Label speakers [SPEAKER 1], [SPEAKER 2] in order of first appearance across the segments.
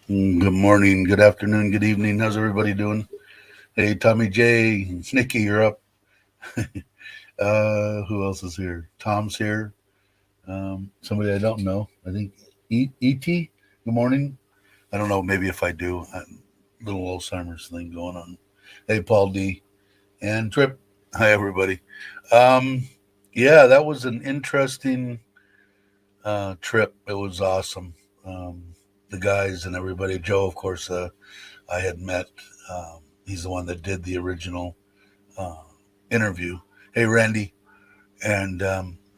[SPEAKER 1] Good morning, good afternoon, good evening. How's everybody doing? Hey, Tommy J, Snicky, you're up. Who else is here? Tom's here. Somebody I don't know. I think E.T. Good morning. I don't know. Maybe if I do, little Alzheimer's thing going on. Hey, Paul D. And Trip. Hi, everybody. Um, yeah, that was an interesting trip. It was awesome. Um, the guys and everybody. Joe, of course, I had met. He's the one that did the original uh, interview. Hey, Randy, and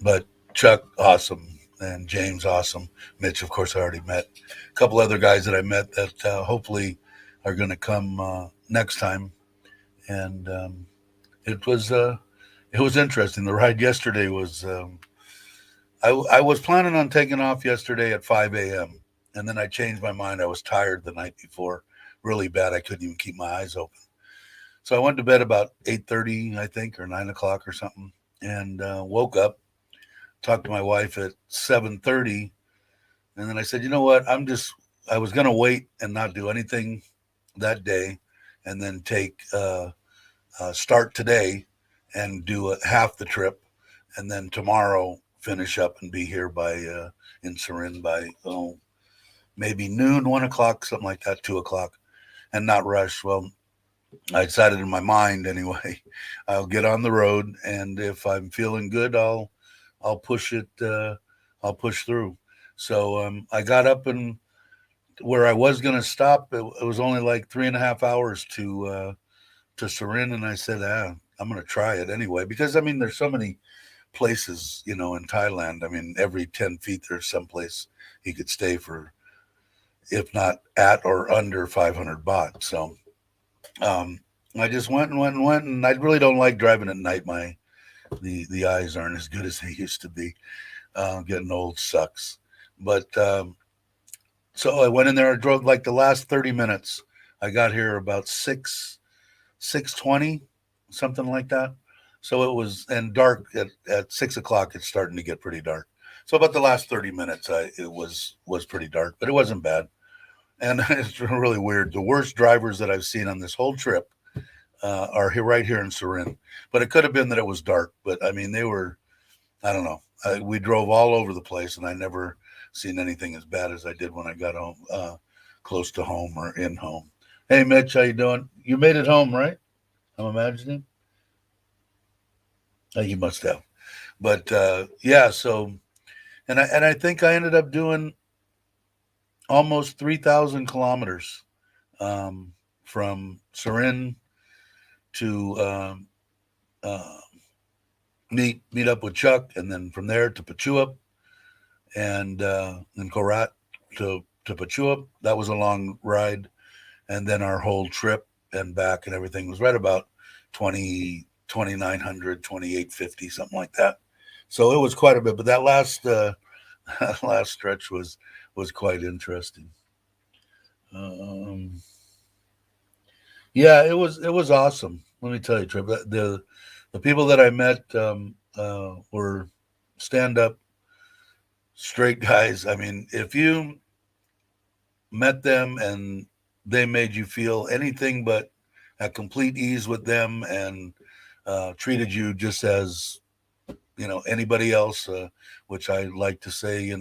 [SPEAKER 1] but Chuck, awesome, and James, awesome. Mitch, of course, I already met. A couple other guys that I met that hopefully are going to come next time, and it was it was interesting. The ride yesterday was. I was planning on taking off yesterday at 5 a.m. and then I changed my mind. I was tired the night before, really bad. I couldn't even keep my eyes open. So I went to bed about 8:30, I think, or 9 o'clock or something, and woke up. Talked to my wife at 7:30, and then I said, you know what? I was gonna wait and not do anything that day, and then take start today and do half the trip, and then tomorrow finish up and be here by in Surin by maybe noon, 1 o'clock, something like that, 2 o'clock, and not rush. Well, I decided in my mind anyway, I'll get on the road, and if I'm feeling good, I'll push it. I'll push through. So I got up, and where I was going to stop, it was only like 3.5 hours to Surin, and I said, I'm going to try it anyway because I mean, there's so many places, in Thailand. I mean, every 10 feet there's someplace you could stay for, if not at or under 500 baht. So um, I just went and went and went, and I really don't like driving at night. The eyes aren't as good as they used to be. Getting old sucks. But so I went in there. I drove like the last 30 minutes. I got here about 6:20, something like that. So it was and dark at 6 o'clock. It's starting to get pretty dark. So about the last 30 minutes, it was pretty dark, but it wasn't bad. And it's really weird. The worst drivers that I've seen on this whole trip are here right here in Surin. But it could have been that it was dark. But I mean, they were. I don't know. We drove all over the place, and I never seen anything as bad as I did when I got home, close to home or in home. Hey, Mitch, how you doing? You made it home, right? I'm imagining. You must have. But yeah, so and I think I ended up doing almost 3,000 kilometers from Surin to uh, meet up with Chuck, and then from there to Pachuap, and then Korat to Pachuap. That was a long ride, and then our whole trip and back and everything was right about 2,900, 2,850, something like that. So it was quite a bit, but that last that last stretch was quite interesting. Um, yeah, it was awesome. Let me tell you, Trip. The people that I met were stand up straight guys. I mean, if you met them and they made you feel anything but at complete ease with them and treated you just as anybody else, which I like to say,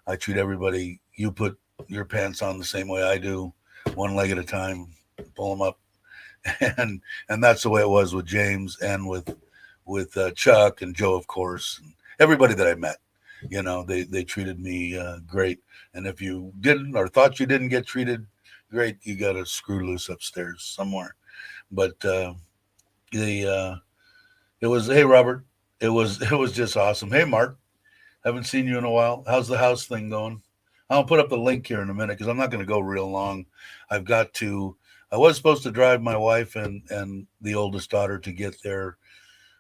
[SPEAKER 1] I treat everybody. You put your pants on the same way I do, one leg at a time, pull them up, and that's the way it was with James and with Chuck and Joe, of course, and everybody that I met. They treated me great. And if you didn't or thought you didn't get treated great, you got to screw loose upstairs somewhere. But the it was, hey Robert, it was just awesome. Hey Mark, haven't seen you in a while. How's the house thing going? I'll put up the link here in a minute because I'm not going to go real long. I've got to. I was supposed to drive my wife and the oldest daughter to get their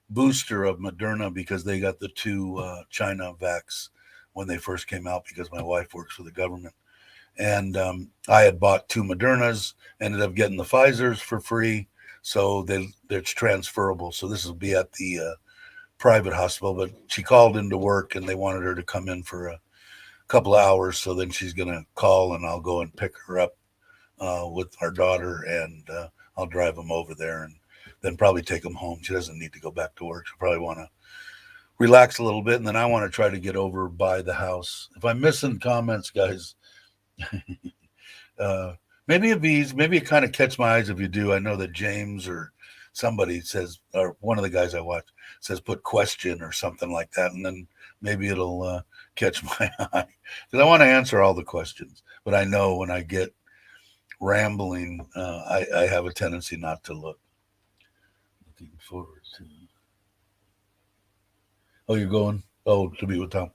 [SPEAKER 1] booster of Moderna because they got the two China vax when they first came out because my wife works for the government. And I had bought two Modernas, ended up getting the Pfizer's for free. So it's transferable. So this will be at the private hospital. But she called into work and they wanted her to come in for a couple of hours. So then she's going to call and I'll go and pick her up with our daughter and I'll drive them over there and then probably take them home. She doesn't need to go back to work. She'll probably want to relax a little bit. And then I want to try to get over by the house. If I'm missing comments, guys, maybe it kind of catch my eyes if you do. I know that James or somebody says, or one of the guys I watch says, put question or something like that. And then maybe it'll catch my eye because I want to answer all the questions. But I know when I get rambling, I have a tendency not to look. Looking forward to. Oh, you're going? Oh, to be with Tom.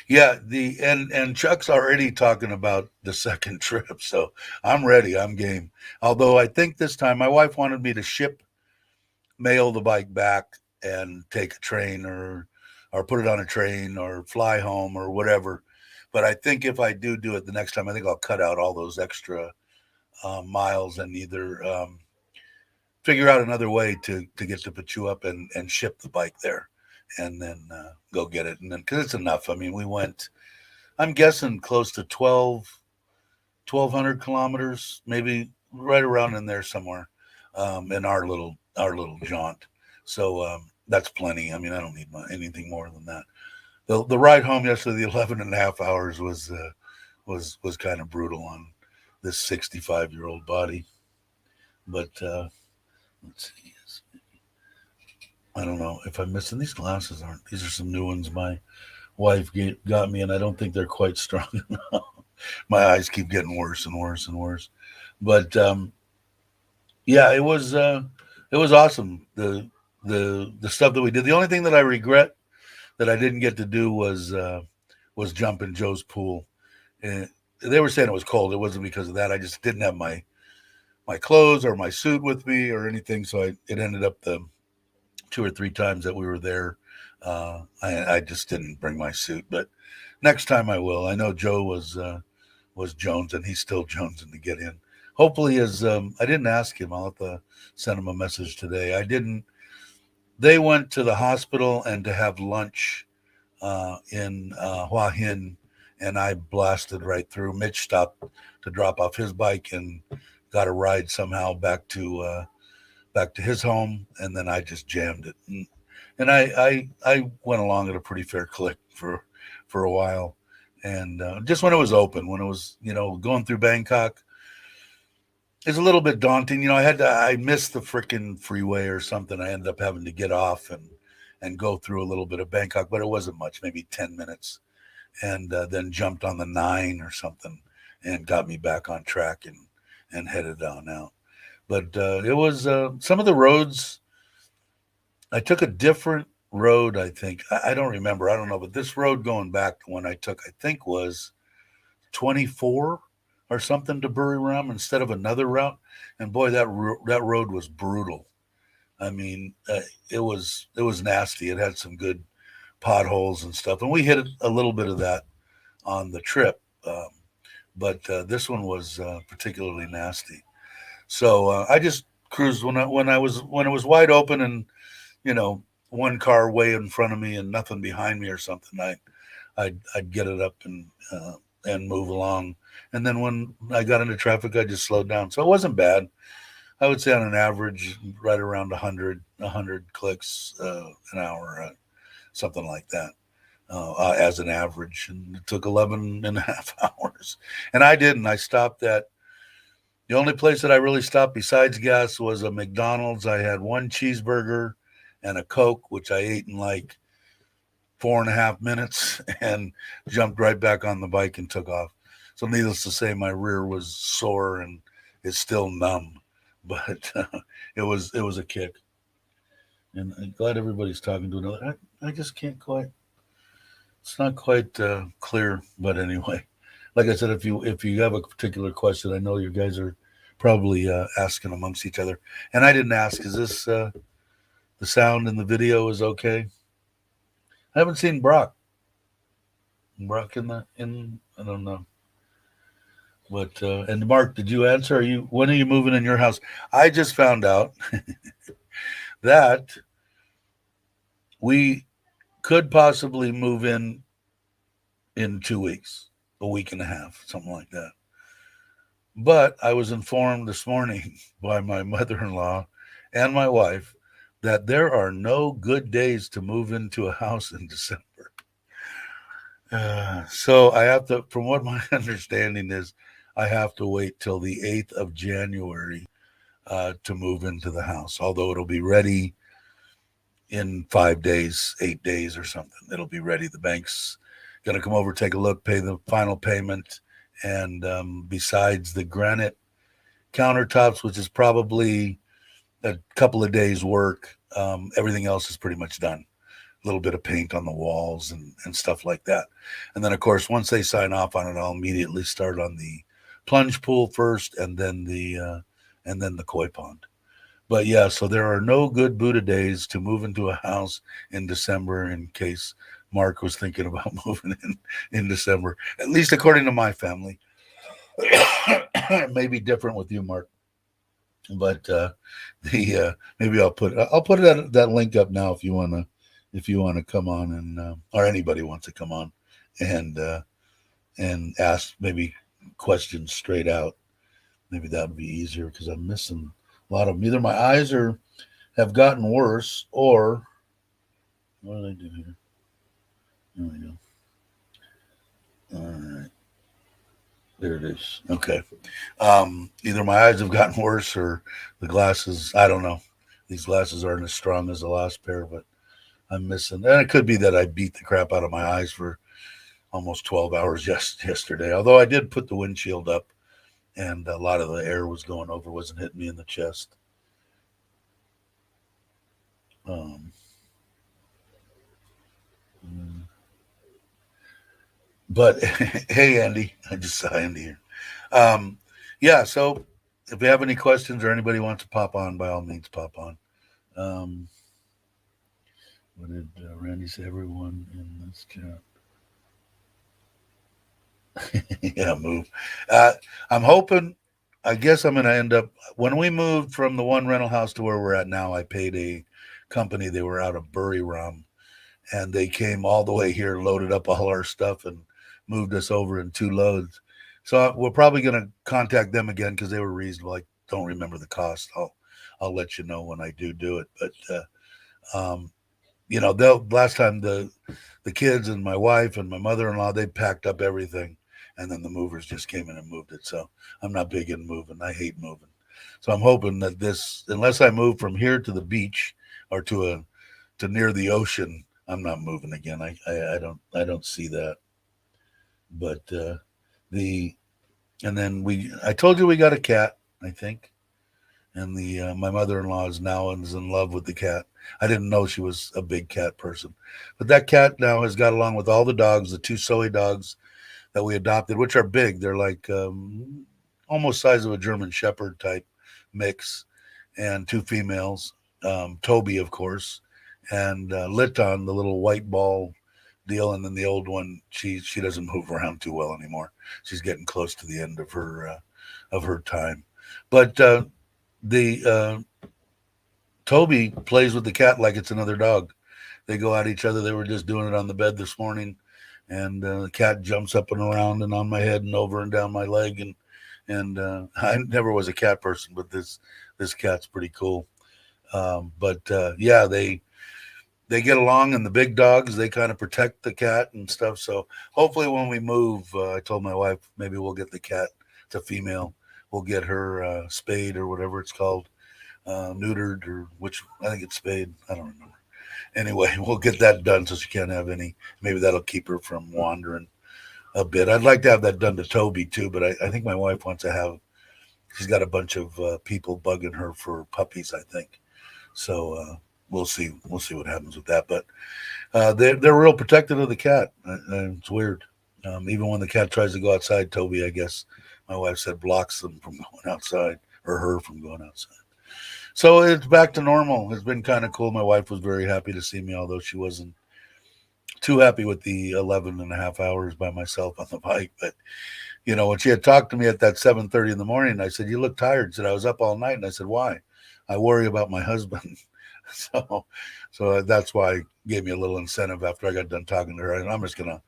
[SPEAKER 1] Yeah, and Chuck's already talking about the second trip, so I'm ready. I'm game. Although I think this time my wife wanted me to mail the bike back and take a train or put it on a train or fly home or whatever. But I think if I do it the next time, I think I'll cut out all those extra miles and either figure out another way to get to Pachuap and ship the bike there and then go get it. And then, because it's enough. I mean, we went, I'm guessing close to 1,200 kilometers, maybe right around in there somewhere in our little jaunt. So that's plenty. I mean, I don't need anything more than that. The ride home yesterday, the 11 and a half hours was kind of brutal on this 65-year-old body. But let's see. I don't know if I'm missing these glasses. These are some new ones my wife got me, and I don't think they're quite strong enough. My eyes keep getting worse and worse and worse. But yeah, it was awesome. The stuff that we did. The only thing that I regret that I didn't get to do was jump in Joe's pool. And they were saying it was cold. It wasn't because of that. I just didn't have my clothes or my suit with me or anything. So it ended up the 2 or 3 times that we were there. I just didn't bring my suit, but next time I will. I know Joe was Jones, and he's still jonesing to get in. Hopefully, I didn't ask him. I'll have to send him a message today. I didn't. They went to the hospital and to have lunch in Hua Hin, and I blasted right through. Mitch stopped to drop off his bike and got a ride somehow back to his home, and then I just jammed it. And I went along at a pretty fair clip for a while, and just when it was open, when it was going through Bangkok, it's a little bit daunting. I missed the freaking freeway or something. I ended up having to get off and go through a little bit of Bangkok, but it wasn't much, maybe 10 minutes, and then jumped on the 9 or something and got me back on track and headed on out. But it was some of the roads. I took a different road, I think. I don't remember. I don't know. But this road going back to one I took, I think was 24 or something to Buriram instead of another route. And boy, that road was brutal. I mean, it was nasty. It had some good potholes and stuff. And we hit a little bit of that on the trip. But this one was particularly nasty. So I just cruised when it was wide open and one car way in front of me and nothing behind me or something. I'd get it up and move along. And then when I got into traffic, I just slowed down. So it wasn't bad. I would say on an average, right around 100 clicks an hour, something like that, as an average. And it took 11 and a half hours. And I didn't. I stopped at the only place that I really stopped besides gas was a McDonald's. I had one cheeseburger and a Coke, which I ate in like 4.5 minutes and jumped right back on the bike and took off. So, needless to say, my rear was sore and it's still numb, but it was a kick. And I'm glad everybody's talking to another. I just can't quite. It's not quite clear, but anyway, like I said, if you have a particular question, I know you guys are probably asking amongst each other, and I didn't ask. Is this the sound in the video is okay? I haven't seen Brock. Brock in I don't know. But and Mark, did you answer? Are you when are you moving in your house? I just found out that we could possibly move in 2 weeks, a week and a half, something like that. But I was informed this morning by my mother-in-law and my wife that there are no good days to move into a house in December. So I have to, from what my understanding is, I have to wait till the 8th of January to move into the house. Although it'll be ready in 5 days, 8 days or something. It'll be ready. The bank's going to come over, take a look, pay the final payment. And besides the granite countertops, which is probably a couple of days' work, everything else is pretty much done. A little bit of paint on the walls and stuff like that. And then, of course, once they sign off on it, I'll immediately start on the plunge pool first, and then the koi pond. But yeah, so there are no good Buddha days to move into a house in December, in case Mark was thinking about moving in December, at least according to my family. It may be different with you, Mark, but the maybe I'll put that link up now if you want to come on and or anybody wants to come on and ask maybe questions straight out. Maybe that would be easier because I'm missing a lot of them. Either my eyes have gotten worse, or what did I do here? There we go. All right, there it is. Okay. Either my eyes have gotten worse or the glasses. I don't know. These glasses aren't as strong as the last pair, but I'm missing. And it could be that I beat the crap out of my eyes for almost 12 hours yesterday. Although I did put the windshield up, and a lot of the air was going over, wasn't hitting me in the chest. But hey, Andy, I just saw Andy here. Yeah, so if you have any questions or anybody wants to pop on, by all means, pop on. What did Randy say? Everyone in this chat. Yeah, move. I'm hoping. I guess I'm going to end up. When we moved from the one rental house to where we're at now, I paid a company. They were out of Buriram, and they came all the way here, loaded up all our stuff, and moved us over in 2 loads. So we're probably going to contact them again because they were reasonable. I don't remember the cost. I'll let you know when I do it. But last time the kids and my wife and my mother-in-law, they packed up everything, and then the movers just came in and moved it. So I'm not big in moving. I hate moving. So I'm hoping that unless I move from here to the beach or to near the ocean, I'm not moving again. I don't see that. But I told you we got a cat, I think, and my mother-in-law is in love with the cat. I didn't know she was a big cat person, but that cat now has got along with all the dogs, the 2 Soy dogs that we adopted, which are big. They're like almost size of a German Shepherd type mix, and 2 females, Toby, of course, and Liton, the little white ball deal, and then the old one, she doesn't move around too well anymore. She's getting close to the end of her time. But the Toby plays with the cat like it's another dog. They go at each other. They were just doing it on the bed this morning, and the cat jumps up and around and on my head and over and down my leg, and And I never was a cat person, but this cat's pretty cool. But yeah, they get along, and the big dogs they kind of protect the cat and stuff. So hopefully, when we move, I told my wife maybe we'll get the cat. It's a female. We'll get her spayed or whatever it's called, neutered or which I think it's spayed. I don't remember. Anyway, we'll get that done so she can't have any. Maybe that'll keep her from wandering a bit. I'd like to have that done to Toby too, but I think my wife wants to have. She's got a bunch of people bugging her for puppies. I think so. We'll see. We'll see what happens with that. But they're real protective of the cat. It's weird. Even when the cat tries to go outside, Toby, I guess my wife said, blocks them from going outside or her from going outside. So it's back to normal. It's been kind of cool. My wife was very happy to see me, although she wasn't too happy with the 11 and a half hours by myself on the bike. But, when she had talked to me at that 7:30 in the morning, I said, you look tired. She said, I was up all night. And I said, why? I worry about my husband. so, so that's why I gave me a little incentive after I got done talking to her. And I'm just going to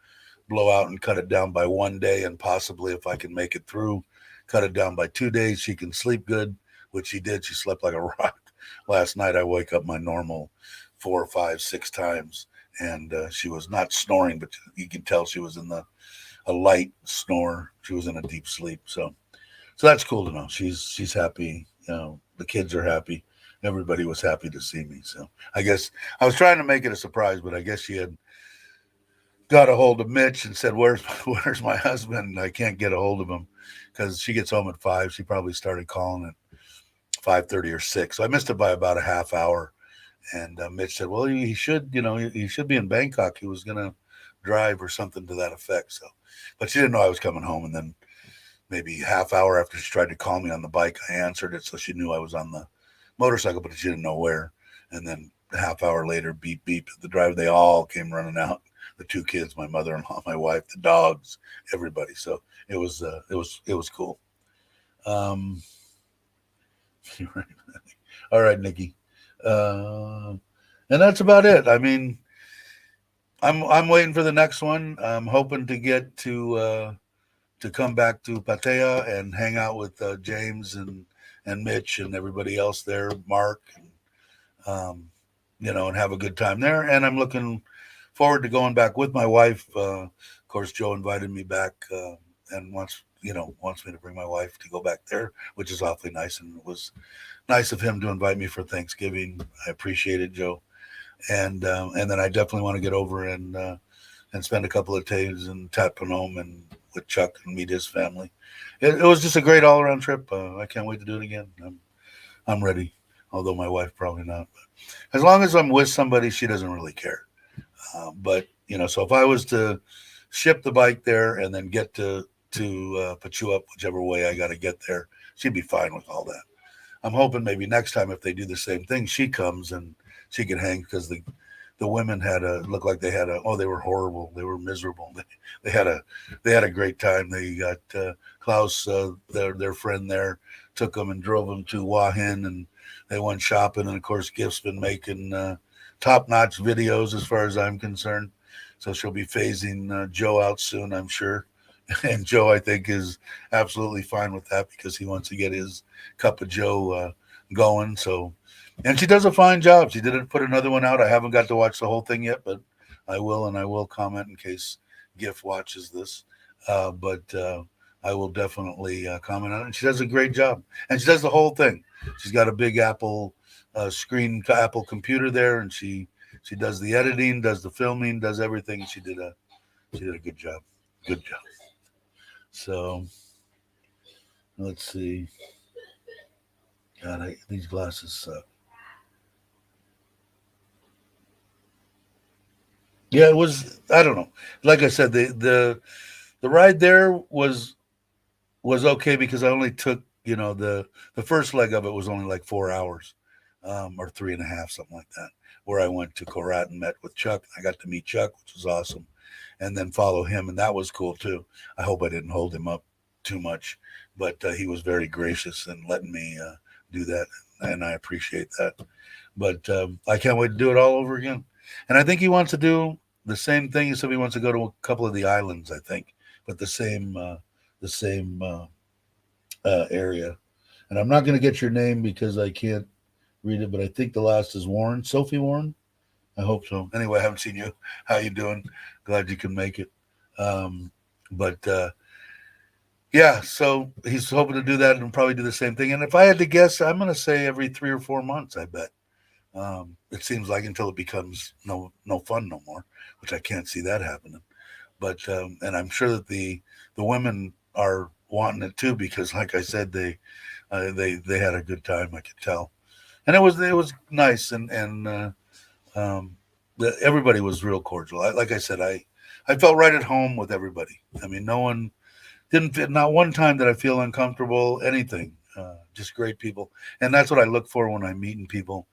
[SPEAKER 1] blow out and cut it down by one day. And possibly if I can make it through, cut it down by 2 days. She can sleep good, which she did. She slept like a rock. Last night, I wake up my normal 4, 5, 6 times. And she was not snoring, but you could tell she was in a light snore. She was in a deep sleep. So that's cool to know. She's happy. The kids are happy. Everybody was happy to see me. So I guess I was trying to make it a surprise, but I guess she had got a hold of Mitch and said, "Where's my husband? I can't get a hold of him because she gets home at 5. She probably started calling at 5:30 or 6. So I missed it by about a half hour. And Mitch said, "Well, he should, he should be in Bangkok. He was gonna drive or something to that effect." So, but she didn't know I was coming home. And then maybe half hour after she tried to call me on the bike, I answered it, so she knew I was on the motorcycle, but she didn't know where. And then a half hour later, beep beep at the drive. They all came running out. The 2 kids, my mother-in-law, my wife, the dogs, everybody. So it was cool. Um, all right, Nikki. Uh, and that's about it. I mean, I'm waiting for the next one. I'm hoping to get to come back to Patea and hang out with James and Mitch and everybody else there, Mark, um, and have a good time there. And I'm looking forward to going back with my wife. Of course, Joe invited me back and wants me to bring my wife to go back there, which is awfully nice. And it was nice of him to invite me for Thanksgiving. I appreciate it, Joe. And then I definitely want to get over and spend a couple of days in Tatpanome and with Chuck and meet his family. It was just a great all around trip. I can't wait to do it again. I'm ready, although my wife probably not. But as long as I'm with somebody, she doesn't really care. But so if I was to ship the bike there and then get to put you up whichever way I got to get there, she'd be fine with all that. I'm hoping maybe next time if they do the same thing, she comes and she can hang because the women had a look like they had a they were horrible, they were miserable. They had a great time. They got Klaus, their friend there, took them and drove them to Wahin, and they went shopping. And of course, Gift's been making top notch videos as far as I'm concerned. So she'll be phasing Joe out soon, I'm sure. And Joe, I think, is absolutely fine with that because he wants to get his cup of Joe going. So, and she does a fine job. She didn't put another one out. I haven't got to watch the whole thing yet, but I will, and I will comment in case Gift watches this. But I will definitely comment on it. And she does a great job, and she does the whole thing. She's got a big Apple Apple computer there, and she does the editing, does the filming, does everything. She did a good job. Good job. So let's see. God, these glasses suck. Yeah, it was. I don't know. Like I said, the ride there was okay because I only took the first leg of it was only like 4 hours, or 3.5, something like that. Where I went to Korat and met with Chuck. I got to meet Chuck, which was awesome, and then follow him, and that was cool too. I hope I didn't hold him up too much, but he was very gracious in letting me do that, and I appreciate that. But I can't wait to do it all over again. And I think he wants to do the same thing. He said he wants to go to a couple of the islands, I think, but the same area. And I'm not going to get your name because I can't read it, but I think the last is Warren, Sophie Warren. I hope so. Anyway, I haven't seen you. How you doing? Glad you can make it. Um, but yeah, so he's hoping to do that and probably do the same thing. And if I had to guess, I'm going to say every 3 or 4 months. I bet. It seems like until it becomes no fun no more, which I can't see that happening. But and I'm sure that the women are wanting it too because, like I said, they had a good time. I could tell, and it was nice and um, everybody was real cordial. Like I said, I felt right at home with everybody. I mean, no one didn't fit. Not one time did I feel uncomfortable. Anything. Just great people, and that's what I look for when I'm meeting people.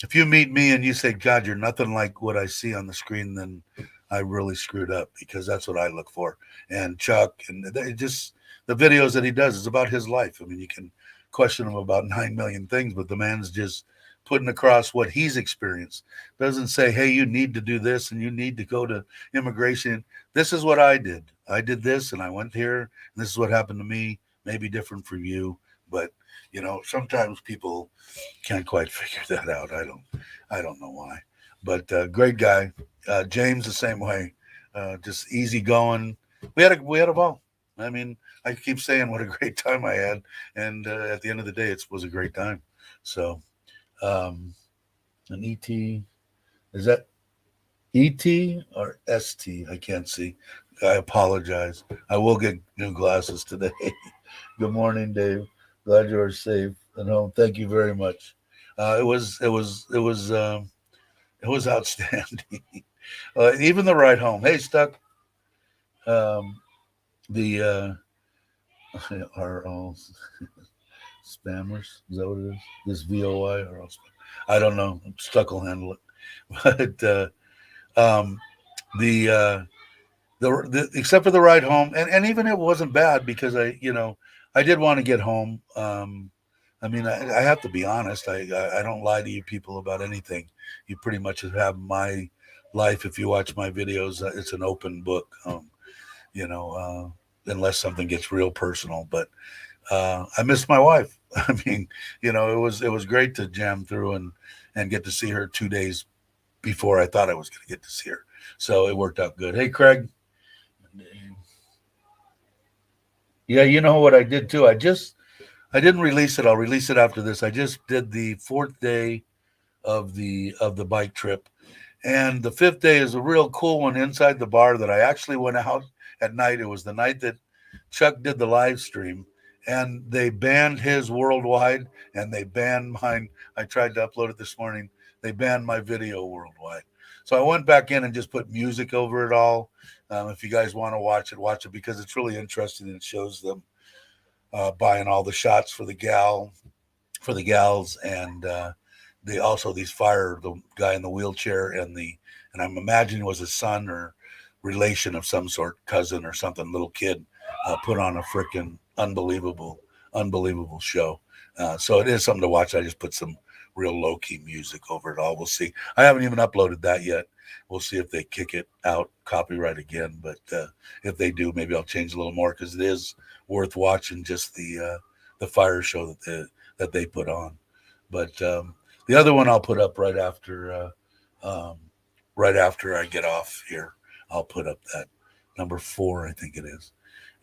[SPEAKER 1] If you meet me and you say, "God, you're nothing like what I see on the screen," then I really screwed up because that's what I look for. And Chuck, and just the videos that he does is about his life. I mean, you can question him about 9 million things, but the man's just putting across what he's experienced. Doesn't say, "Hey, you need to do this and you need to go to immigration." This is what I did. I did this and I went here, and this is what happened to me. Maybe different for you, but sometimes people can't quite figure that out. I don't know why, but great guy. James the same way, just easy going. We had a ball. I mean, I keep saying what a great time I had, and at the end of the day, it was a great time. So, um, an ET is that ET or ST? I can't see. I apologize. I will get new glasses today. Good morning, Dave. Glad you are safe and home. Thank you very much. It was outstanding. Even the ride home. Hey, Stuck. Um, the are all spammers. Is that what it is? This VOI are all. I don't know. Stuck will handle it. But the except for the ride home, and even it wasn't bad because I did want to get home. I mean, I have to be honest. I don't lie to you people about anything. You pretty much have my life. If you watch my videos, it's an open book. Unless something gets real personal. But I missed my wife. I mean, it was great to jam through and get to see her 2 days before I thought I was going to get to see her. So it worked out good. Hey, Craig. Yeah, you know what I did too. I didn't release it. I'll release it after this. I just did the fourth day of the bike trip, and the fifth day is a real cool one inside the bar that I actually went out at night. It was the night that Chuck did the live stream, and they banned his worldwide, and they banned mine. I tried to upload it this morning. They banned my video worldwide. So I went back in and just put music over it all. If you guys want to watch it because it's really interesting and it shows them buying all the shots for the gals, and they also these fire the guy in the wheelchair and I'm imagining it was his son or relation of some sort, cousin or something, little kid, put on a freaking unbelievable show. So it is something to watch. I just put some real low key music over it all. We'll see. I haven't even uploaded that yet. We'll see if they kick it out copyright again. But if they do, maybe I'll change a little more because it is worth watching. Just the fire show that they put on. But the other one I'll put up right after I get off here. I'll put up that number 4, I think it is,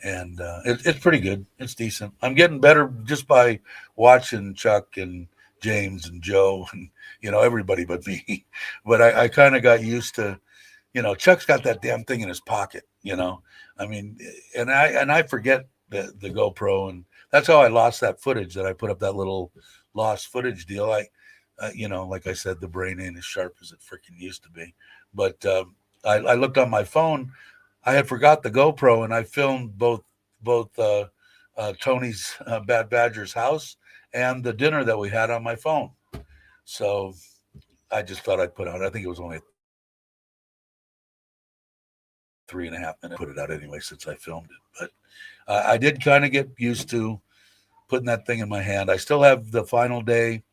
[SPEAKER 1] and it's pretty good. It's decent. I'm getting better just by watching Chuck and James and Joe and everybody but me. But I kind of got used to, Chuck's got that damn thing in his pocket. I mean, and I forget the GoPro, and that's how I lost that footage that I put up that little lost footage deal. Like I said, the brain ain't as sharp as it freaking used to be. But I looked on my phone. I had forgot the GoPro, and I filmed both Tony's Bad Badger's house and the dinner that we had on my phone. So I just thought I'd put out. I think it was only 3.5 minutes. Put it out anyway since I filmed it. But I did kind of get used to putting that thing in my hand. I still have the final day,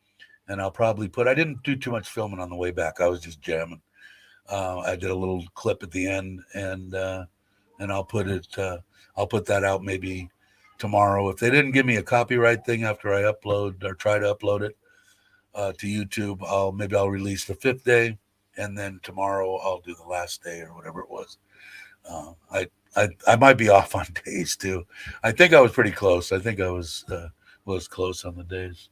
[SPEAKER 1] and I'll probably put. I didn't do too much filming on the way back. I was just jamming. I did a little clip at the end, and I'll put it. I'll put that out maybe tomorrow. If they didn't give me a copyright thing after I upload or try to upload it to YouTube, I'll release the 5th day, and then tomorrow I'll do the last day or whatever it was. Uh, I, I might be off on days too. I think I was pretty close. I think I was close on the days.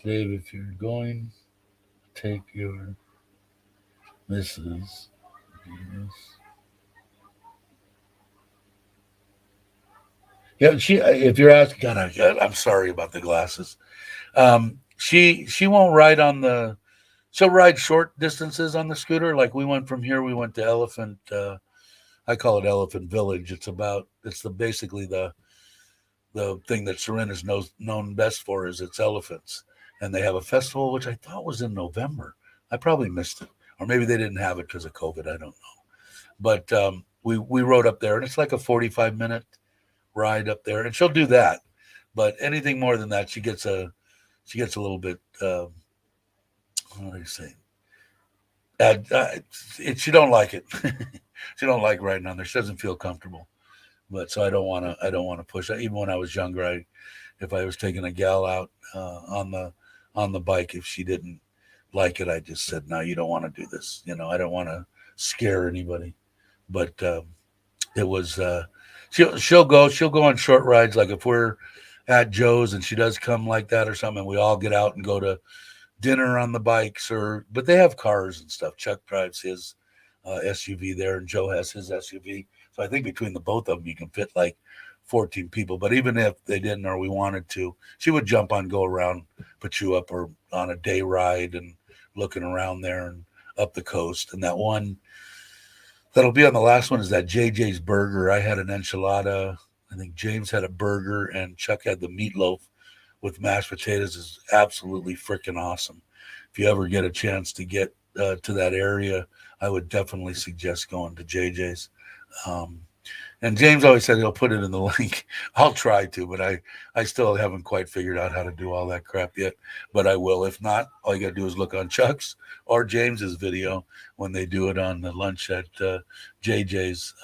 [SPEAKER 1] Dave, if you're going, take your missus. Yeah, she. If you're asking, I'm sorry about the glasses. She won't ride on the. She'll ride short distances on the scooter. Like we went from here, we went to Elephant. I call it Elephant Village. It's basically the thing that Serena's known best for is its elephants, and they have a festival which I thought was in November. I probably missed it, or maybe they didn't have it because of COVID. I don't know. But we rode up there, and it's like a 45-minute ride up there, and she'll do that. But anything more than that, she gets a little bit. What do you say? She don't like it. She don't like riding on there. She doesn't feel comfortable. But so I don't want to. I don't want to push that. Even when I was younger, if I was taking a gal out on the bike, if she didn't like it, I just said, "No, you don't want to do this." I don't want to scare anybody. But it was she'll go on short rides. Like if we're at Joe's and she does come like that or something, and we all get out and go to dinner on the bikes, but they have cars and stuff. Chuck drives his SUV there, and Joe has his SUV. So I think between the both of them, you can fit like 14 people. But even if they didn't or we wanted to, she would jump on, go around, put you up or on a day ride and looking around there and up the coast. And that one that'll be on the last one is that JJ's Burger. I had an enchilada. I think James had a burger, and Chuck had the meatloaf with mashed potatoes. Is absolutely freaking awesome. If you ever get a chance to get to that area, I would definitely suggest going to JJ's. Um, and James always said he'll put it in the link. I'll try to, but I still haven't quite figured out how to do all that crap yet. But I will. If not, all you got to do is look on Chuck's or James's video when they do it on the lunch at JJ's.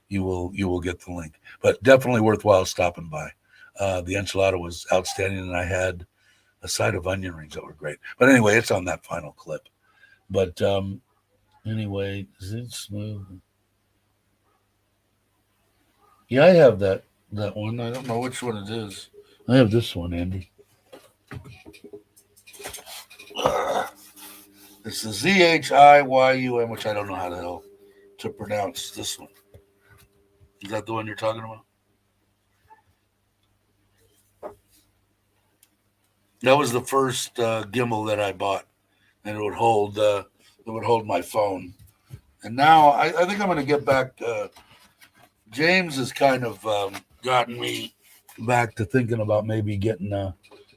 [SPEAKER 1] You will get the link. But definitely worthwhile stopping by. The enchilada was outstanding, and I had a side of onion rings that were great. But anyway, it's on that final clip. But anyway, is it smooth? Yeah, I have that one. I don't know which one it is. I have this one, Andy. It's the ZHIYUM, which I don't know how the hell to pronounce this one. Is that the one you're talking about? That was the first gimbal that I bought, and it would hold my phone. And now I think I'm going to get back. James has kind of gotten me back to thinking about maybe getting an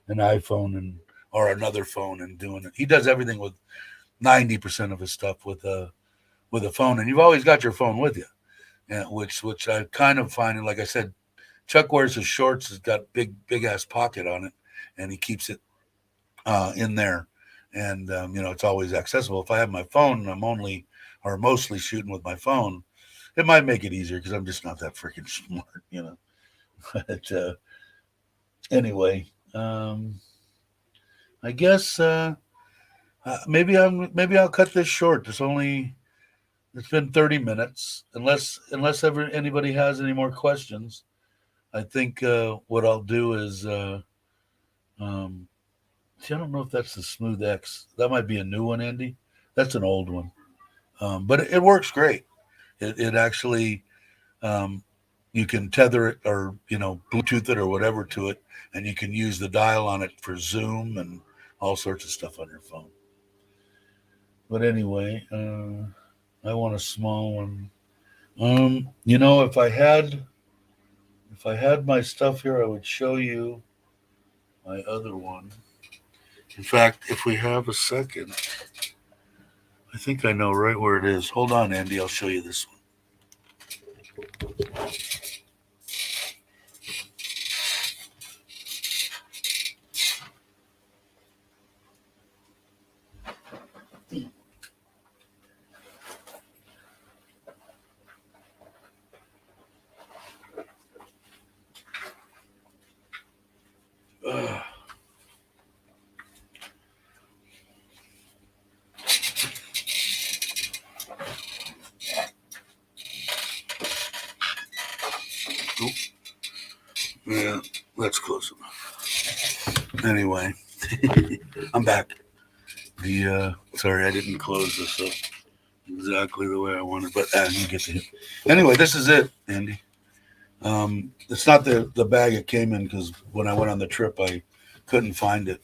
[SPEAKER 1] iPhone or another phone and doing it. He does everything with 90% of his stuff with a phone, and you've always got your phone with you, which I kind of find. Like I said, Chuck wears his shorts. It's got big ass pocket on it, and he keeps it in there, and it's always accessible. If I have my phone and I'm only or mostly shooting with my phone, it might make it easier because I'm just not that freaking smart. But anyway, I guess maybe I'll cut this short. It's been 30 minutes. Unless ever anybody has any more questions, I think what I'll do is see, I don't know if that's the Smooth X. That might be a new one, Andy. That's an old one, but it works great. It actually you can tether it or Bluetooth it or whatever to it, and you can use the dial on it for Zoom and all sorts of stuff on your phone. But anyway, I want a small one. If I had my stuff here, I would show you my other one. In fact, if we have a second, I think I know right where it is. Hold on, Andy. I'll show you this one. Yeah, that's close enough. Anyway, I'm back. Sorry, I didn't close this up exactly the way I wanted, but you get to it. Anyway, this is it, Andy. It's not the bag it came in because when I went on the trip, I couldn't find it.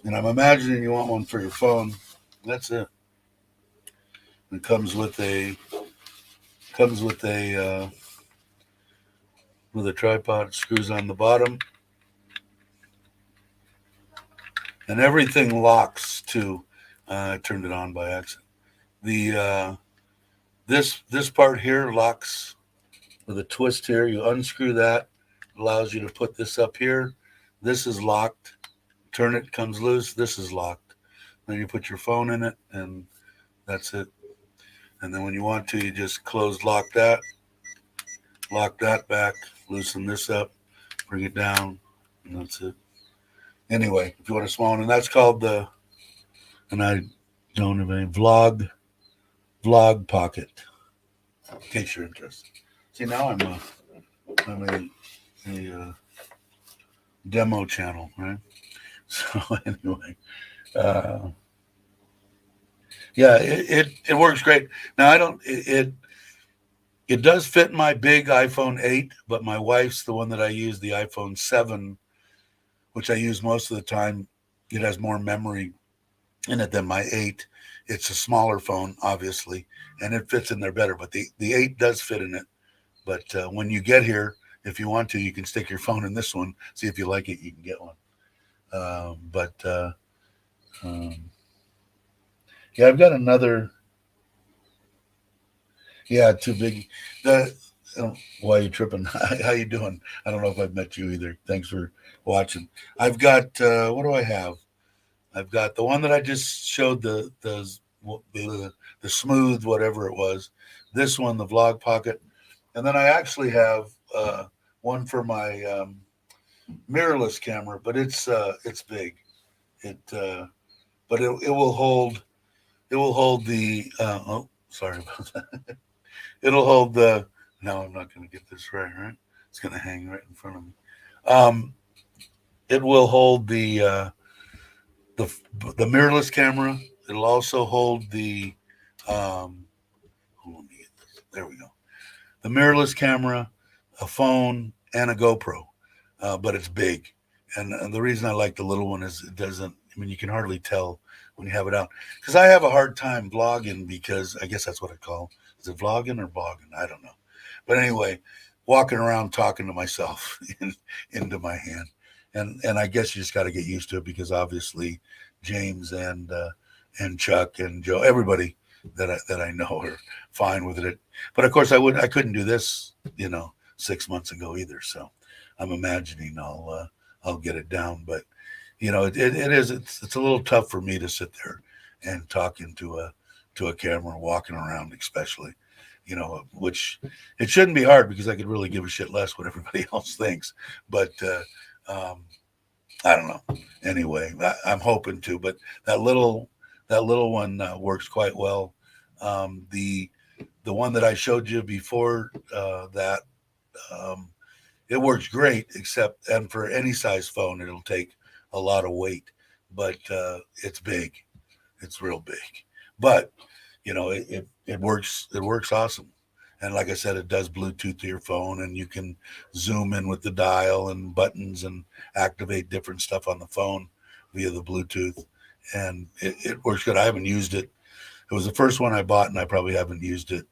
[SPEAKER 1] And I'm imagining you want one for your phone. That's it. It comes with a tripod. It screws on the bottom, and everything locks too. I turned it on by accident. The this part here locks with a twist here. You unscrew that, allows you to put this up here. This is locked. Turn it, comes loose. This is locked. Then you put your phone in it, and that's it. And then when you want to, you just lock that back, loosen this up, bring it down, and that's it. Anyway, if you want a small one, and that's called and I don't have any vlog pocket, in case you're interested. See, now I'm a demo channel, right? So anyway, uh, yeah, it works great. Now I don't it does fit my big iPhone 8, but my wife's the one that I use, the iPhone 7, which I use most of the time. It has more memory in it than my 8. It's a smaller phone, obviously, and it fits in there better. But the 8 does fit in it. But when you get here, if you want to, you can stick your phone in this one. See if you like it, you can get one. Yeah, I've got another. Yeah, too big. The Why are you tripping? How you doing? I don't know if I've met you either. Thanks for watching. I've got what do I have? I've got the one that I just showed the smooth whatever it was. This one, the vlog pocket, and then I actually have one for my mirrorless camera, but it's big. It but it will hold the oh, sorry about that. It'll hold the. No, I'm not going to get this right. Right, it's going to hang right in front of me. Um, it will hold the the mirrorless camera. It'll also hold the. Hold on, let me get this. There we go. The mirrorless camera, a phone, and a GoPro, but it's big. And the reason I like the little one is it doesn't. I mean, you can hardly tell when you have it out because I have a hard time vlogging because I guess that's what I call. Is it vlogging or blogging? I don't know. But anyway, walking around talking to myself into my hand, and I guess you just got to get used to it because obviously James and Chuck and Joe, everybody that I know are fine with it. But of course, I couldn't do this, 6 months ago either. So I'm imagining I'll get it down. But it's a little tough for me to sit there and talk into a camera, walking around, especially, which it shouldn't be hard because I could really give a shit less what everybody else thinks. But I don't know. Anyway, I'm hoping to. But that little one works quite well. The one that I showed you before that it works great, except and for any size phone, it'll take a lot of weight, but it's big. It's real big, but it works. It works awesome. And like I said, it does Bluetooth to your phone, and you can zoom in with the dial and buttons and activate different stuff on the phone via the Bluetooth. And it works good. I haven't used it. It was the first one I bought, and I probably haven't used it.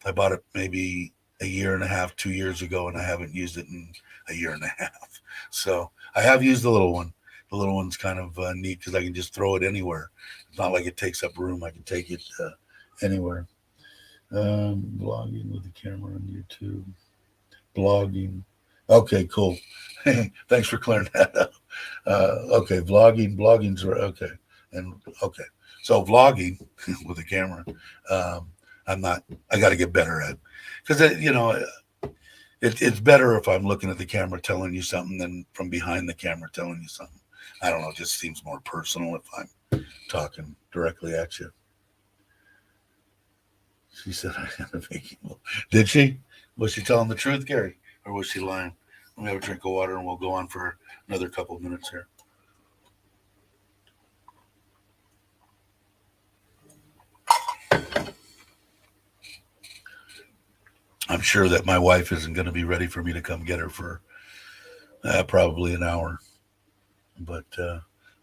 [SPEAKER 1] I bought it maybe a year and a half, 2 years ago, and I haven't used it in a year and a half. So I have used the little one. The little one's kind of neat because I can just throw it anywhere. It's not like it takes up room. I can take it anywhere. Blogging with the camera on YouTube. Blogging. Okay, cool. Thanks for clearing that up. Okay, blogging's right. Okay, and okay. So vlogging with the camera, I'm not. I got to get better at because it's better if I'm looking at the camera telling you something than from behind the camera telling you something. I don't know. It just seems more personal if I'm talking directly at you. She said I had a vacation. Did she? Was she telling the truth, Gary, or was she lying? Let me have a drink of water, and we'll go on for another couple of minutes here. I'm sure that my wife isn't going to be ready for me to come get her for probably an hour, but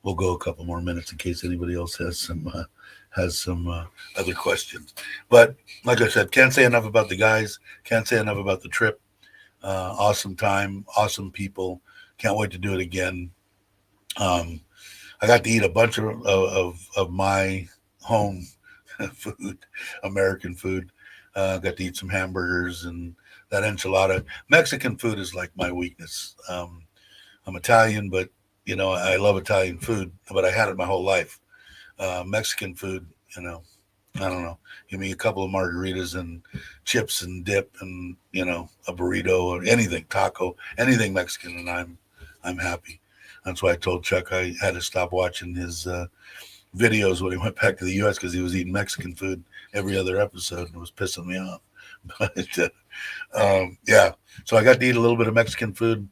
[SPEAKER 1] we'll go a couple more minutes in case anybody else has some other questions. But like I said, can't say enough about the guys. Can't say enough about the trip. Awesome time, awesome people. Can't wait to do it again. Um, I got to eat a bunch of my home food, American food. Got to eat some hamburgers and that enchilada. Mexican food is like my weakness. I'm Italian, but I love Italian food, but I had it my whole life. Mexican food, I don't know. Give me a couple of margaritas and chips and dip and a burrito or anything, taco, anything Mexican, and I'm happy. That's why I told Chuck I had to stop watching his videos when he went back to the U.S. because he was eating Mexican food every other episode and it was pissing me off. But yeah, so I got to eat a little bit of Mexican food.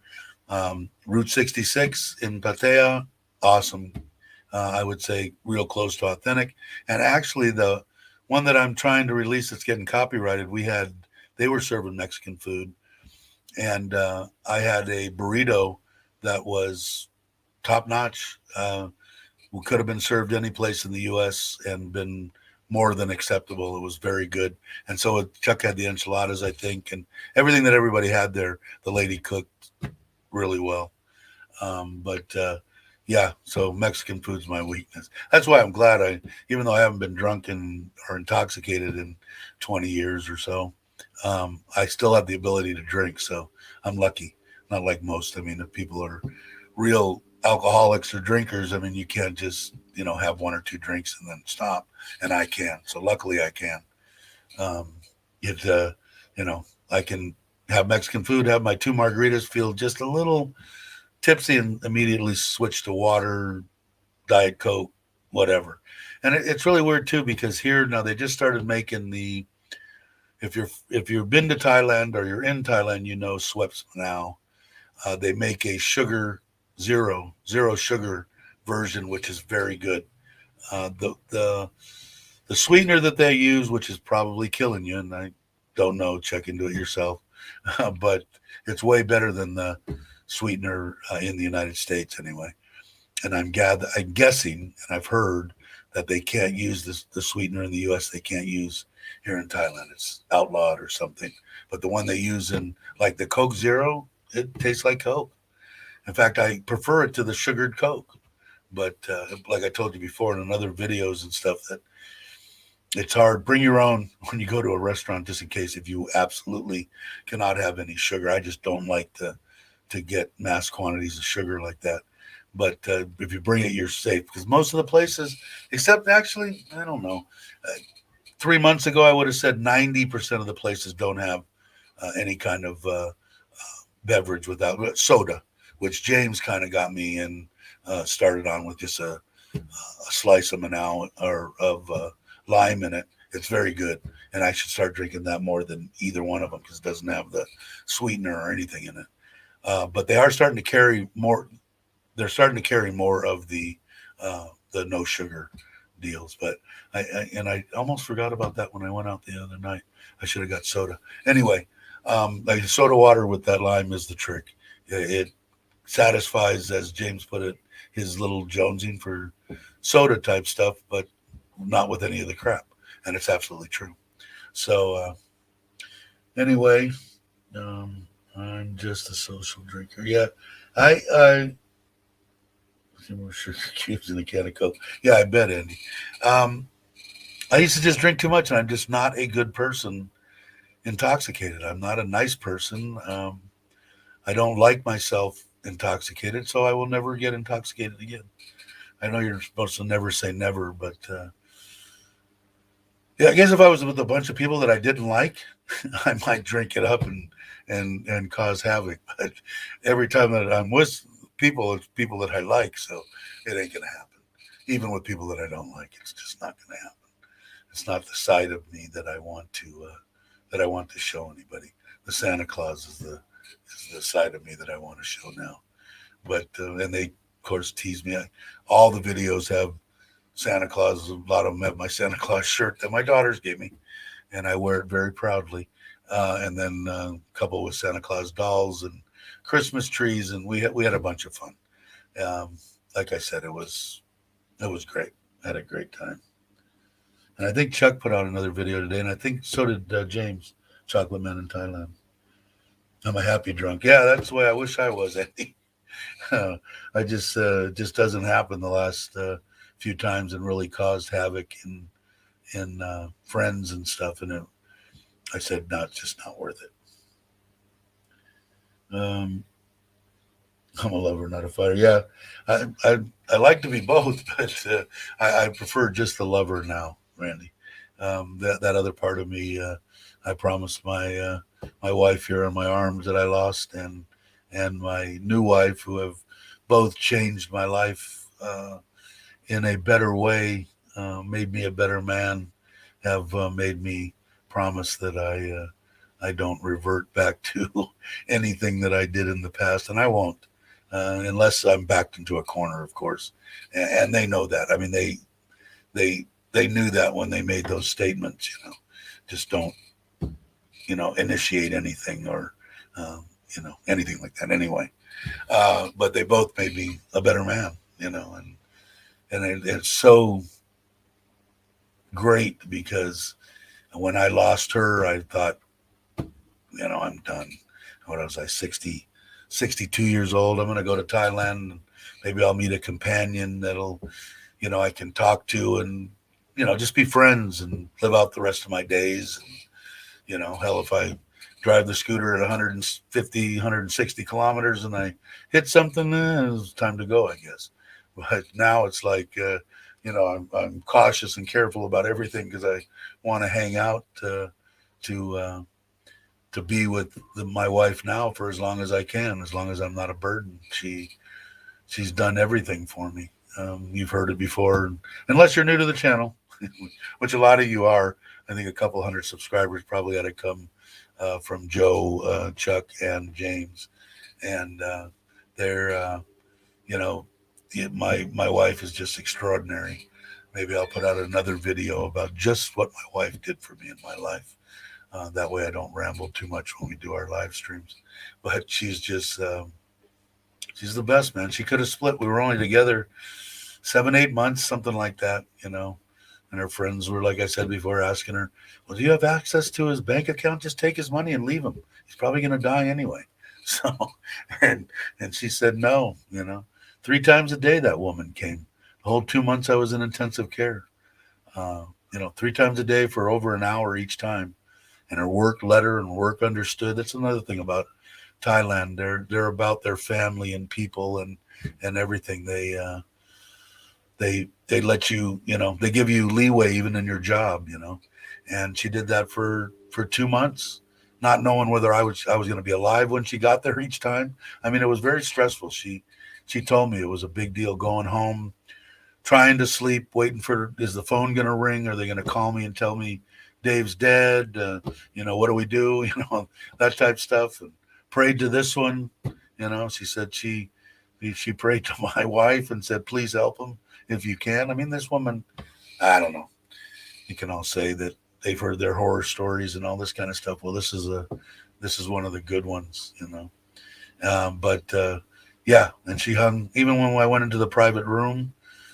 [SPEAKER 1] Route 66 in Patea, awesome. I would say real close to authentic. And actually, the one that I'm trying to release that's getting copyrighted, they were serving Mexican food, and I had a burrito that was top notch. Could have been served any place in the U.S. and been more than acceptable. It was very good. And so Chuck had the enchiladas, I think, and everything that everybody had there, the lady cooked really well. But yeah, so Mexican food's my weakness. That's why I'm glad even though I haven't been drunk or intoxicated in 20 years or so, I still have the ability to drink. So I'm lucky, not like most. I mean, if people are real alcoholics or drinkers, I mean, you can't just, have one or two drinks and then stop. And I can. So luckily I can. Um, I can have Mexican food, have my two margaritas, feel just a little tipsy and immediately switch to water, Diet Coke, whatever. And it's really weird too because here now they just started making if you've been to Thailand or you're in Thailand, Schweppes now. They make a zero sugar version, which is very good. The sweetener that they use, which is probably killing you, and I don't know, check into it yourself, but it's way better than the sweetener in the United States anyway. And I'm guessing, and I've heard that they can't use the sweetener in the U.S. They can't use here in Thailand. It's outlawed or something. But the one they use in like the Coke Zero, it tastes like Coke. In fact, I prefer it to the sugared Coke. But like I told you before in other videos and stuff, that it's hard. Bring your own when you go to a restaurant, just in case if you absolutely cannot have any sugar. I just don't like to get mass quantities of sugar like that. But if you bring it, you're safe because most of the places, except actually, I don't know. 3 months ago, I would have said 90% of the places don't have any kind of beverage without soda, which James kind of got me and started on with just a slice of Manal or of lime in it. It's very good, and I should start drinking that more than either one of them because it doesn't have the sweetener or anything in it. But they are starting to carry more. They're starting to carry more of the no sugar deals. But I almost forgot about that when I went out the other night. I should have got soda. Anyway, like soda water with that lime is the trick. It satisfies, as James put it, his little jonesing for soda type stuff, but not with any of the crap. And it's absolutely true. So anyway, I'm just a social drinker. Yeah, I some more sugar cubes in a can of Coke. Yeah, I bet, Andy. Um, I used to just drink too much, and I'm just not a good person intoxicated. I'm not a nice person. I don't like myself intoxicated, so I will never get intoxicated again. I know you're supposed to never say never, but yeah, I guess if I was with a bunch of people that I didn't like, I might drink it up and cause havoc. But every time that I'm with people, it's people that I like, so it ain't gonna happen. Even with people that I don't like, it's just not gonna happen. It's not the side of me that I want to show anybody. The Santa Claus is is the side of me that I want to show now. But and they, of course, tease me. All the videos have Santa Claus. A lot of them have my Santa Claus shirt that my daughters gave me, and I wear it very proudly. And then a couple with Santa Claus dolls and Christmas trees, and we had a bunch of fun. Um, like I said, it was great. I had a great time. And I think Chuck put out another video today, and I think so did James, Chocolate Man in Thailand. I'm a happy drunk. Yeah, that's the way I wish I was, Eddie. I just doesn't happen the last few times, and really caused havoc in friends and stuff. And I said, no, it's just not worth it. I'm a lover, not a fighter. Yeah, I like to be both, but I prefer just the lover now, Randy. That other part of me, I promised my wife here in my arms that I lost, and my new wife, who have both changed my life in a better way, made me a better man, have made me promise that I don't revert back to anything that I did in the past, and I won't, unless I'm backed into a corner, of course. And they know that. I mean, they knew that when they made those statements. Just don't initiate anything, or anything like that. Anyway, but they both made me a better man. It's so great, because when I lost her, I thought, I'm done. What was I, 62 years old? I'm going to go to Thailand, and maybe I'll meet a companion that'll, I can talk to, and, just be friends and live out the rest of my days. And, hell, if I drive the scooter at 150, 160 kilometers and I hit something, it's time to go, I guess. But now it's like, I'm cautious and careful about everything, because I want to hang out to be with my wife now for as long as I can, as long as I'm not a burden. She's done everything for me. You've heard it before, unless you're new to the channel, which a lot of you are. I think a couple hundred subscribers probably ought to come from Joe, Chuck, and James, and they're my wife is just extraordinary. Maybe I'll put out another video about just what my wife did for me in my life. That way I don't ramble too much when we do our live streams. But she's just, she's the best, man. She could have split. We were only together 7-8 months, something like that, And her friends were, like I said before, asking her, well, do you have access to his bank account? Just take his money and leave him. He's probably going to die anyway. So, and she said no, 3 times a day that woman came. The whole 2 months I was in intensive care. 3 times a day for over an hour each time. And her work letter and work understood. That's another thing about Thailand. They're about their family and people and everything. They let you, they give you leeway even in your job, And she did that for 2 months, not knowing whether I was going to be alive when she got there each time. I mean, it was very stressful. She told me it was a big deal going home, trying to sleep, waiting for, is the phone going to ring? Are they going to call me and tell me Dave's dead? What do we do? That type of stuff. And prayed to this one. She said she prayed to my wife and said, please help him if you can. I mean, this woman, I don't know. You can all say that they've heard their horror stories and all this kind of stuff. Well, this is one of the good ones, yeah. And she hung, even when I went into the private room,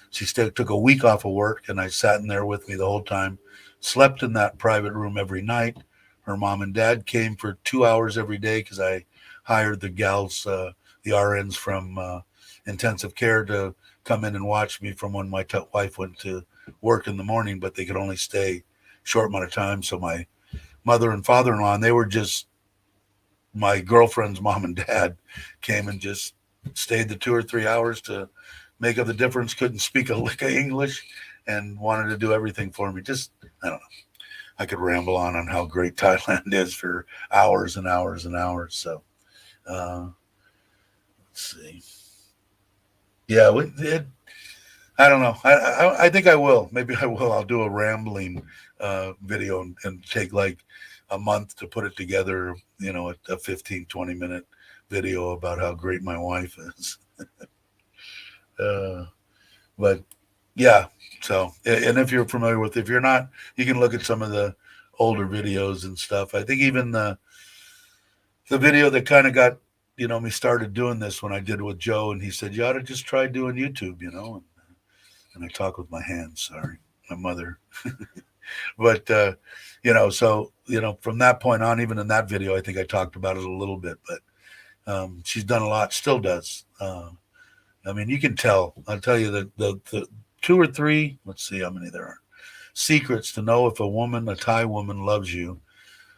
[SPEAKER 1] she still took a week off of work, and I sat in there with me the whole time, slept in that private room every night. Her mom and dad came for 2 hours every day, because I hired the gals, the RNs from intensive care, to come in and watch me from when my wife went to work in the morning, but they could only stay a short amount of time. So my mother and father-in-law, and they were just my girlfriend's mom and dad, came and just stayed the 2 or 3 hours to make up the difference. Couldn't speak a lick of English and wanted to do everything for me. Just, I don't know. I could ramble on how great Thailand is for hours and hours and hours. So, let's see. Yeah, I don't know. I think I will. Maybe I will. I'll do a rambling video and take like a month to put it together, a 15, 20-minute video about how great my wife is. uh, but yeah, so, and if you're familiar with, if you're not, you can look at some of the older videos and stuff. I think even the video that kind of got, me started doing this when I did with Joe, and he said, you ought to just try doing YouTube, and I talk with my hands, sorry, my mother. But, so, from that point on, even in that video, I think I talked about it a little bit, but she's done a lot, still does. I mean, you can tell. I'll tell you the two or three, let's see how many there are, secrets to know if a Thai woman loves you.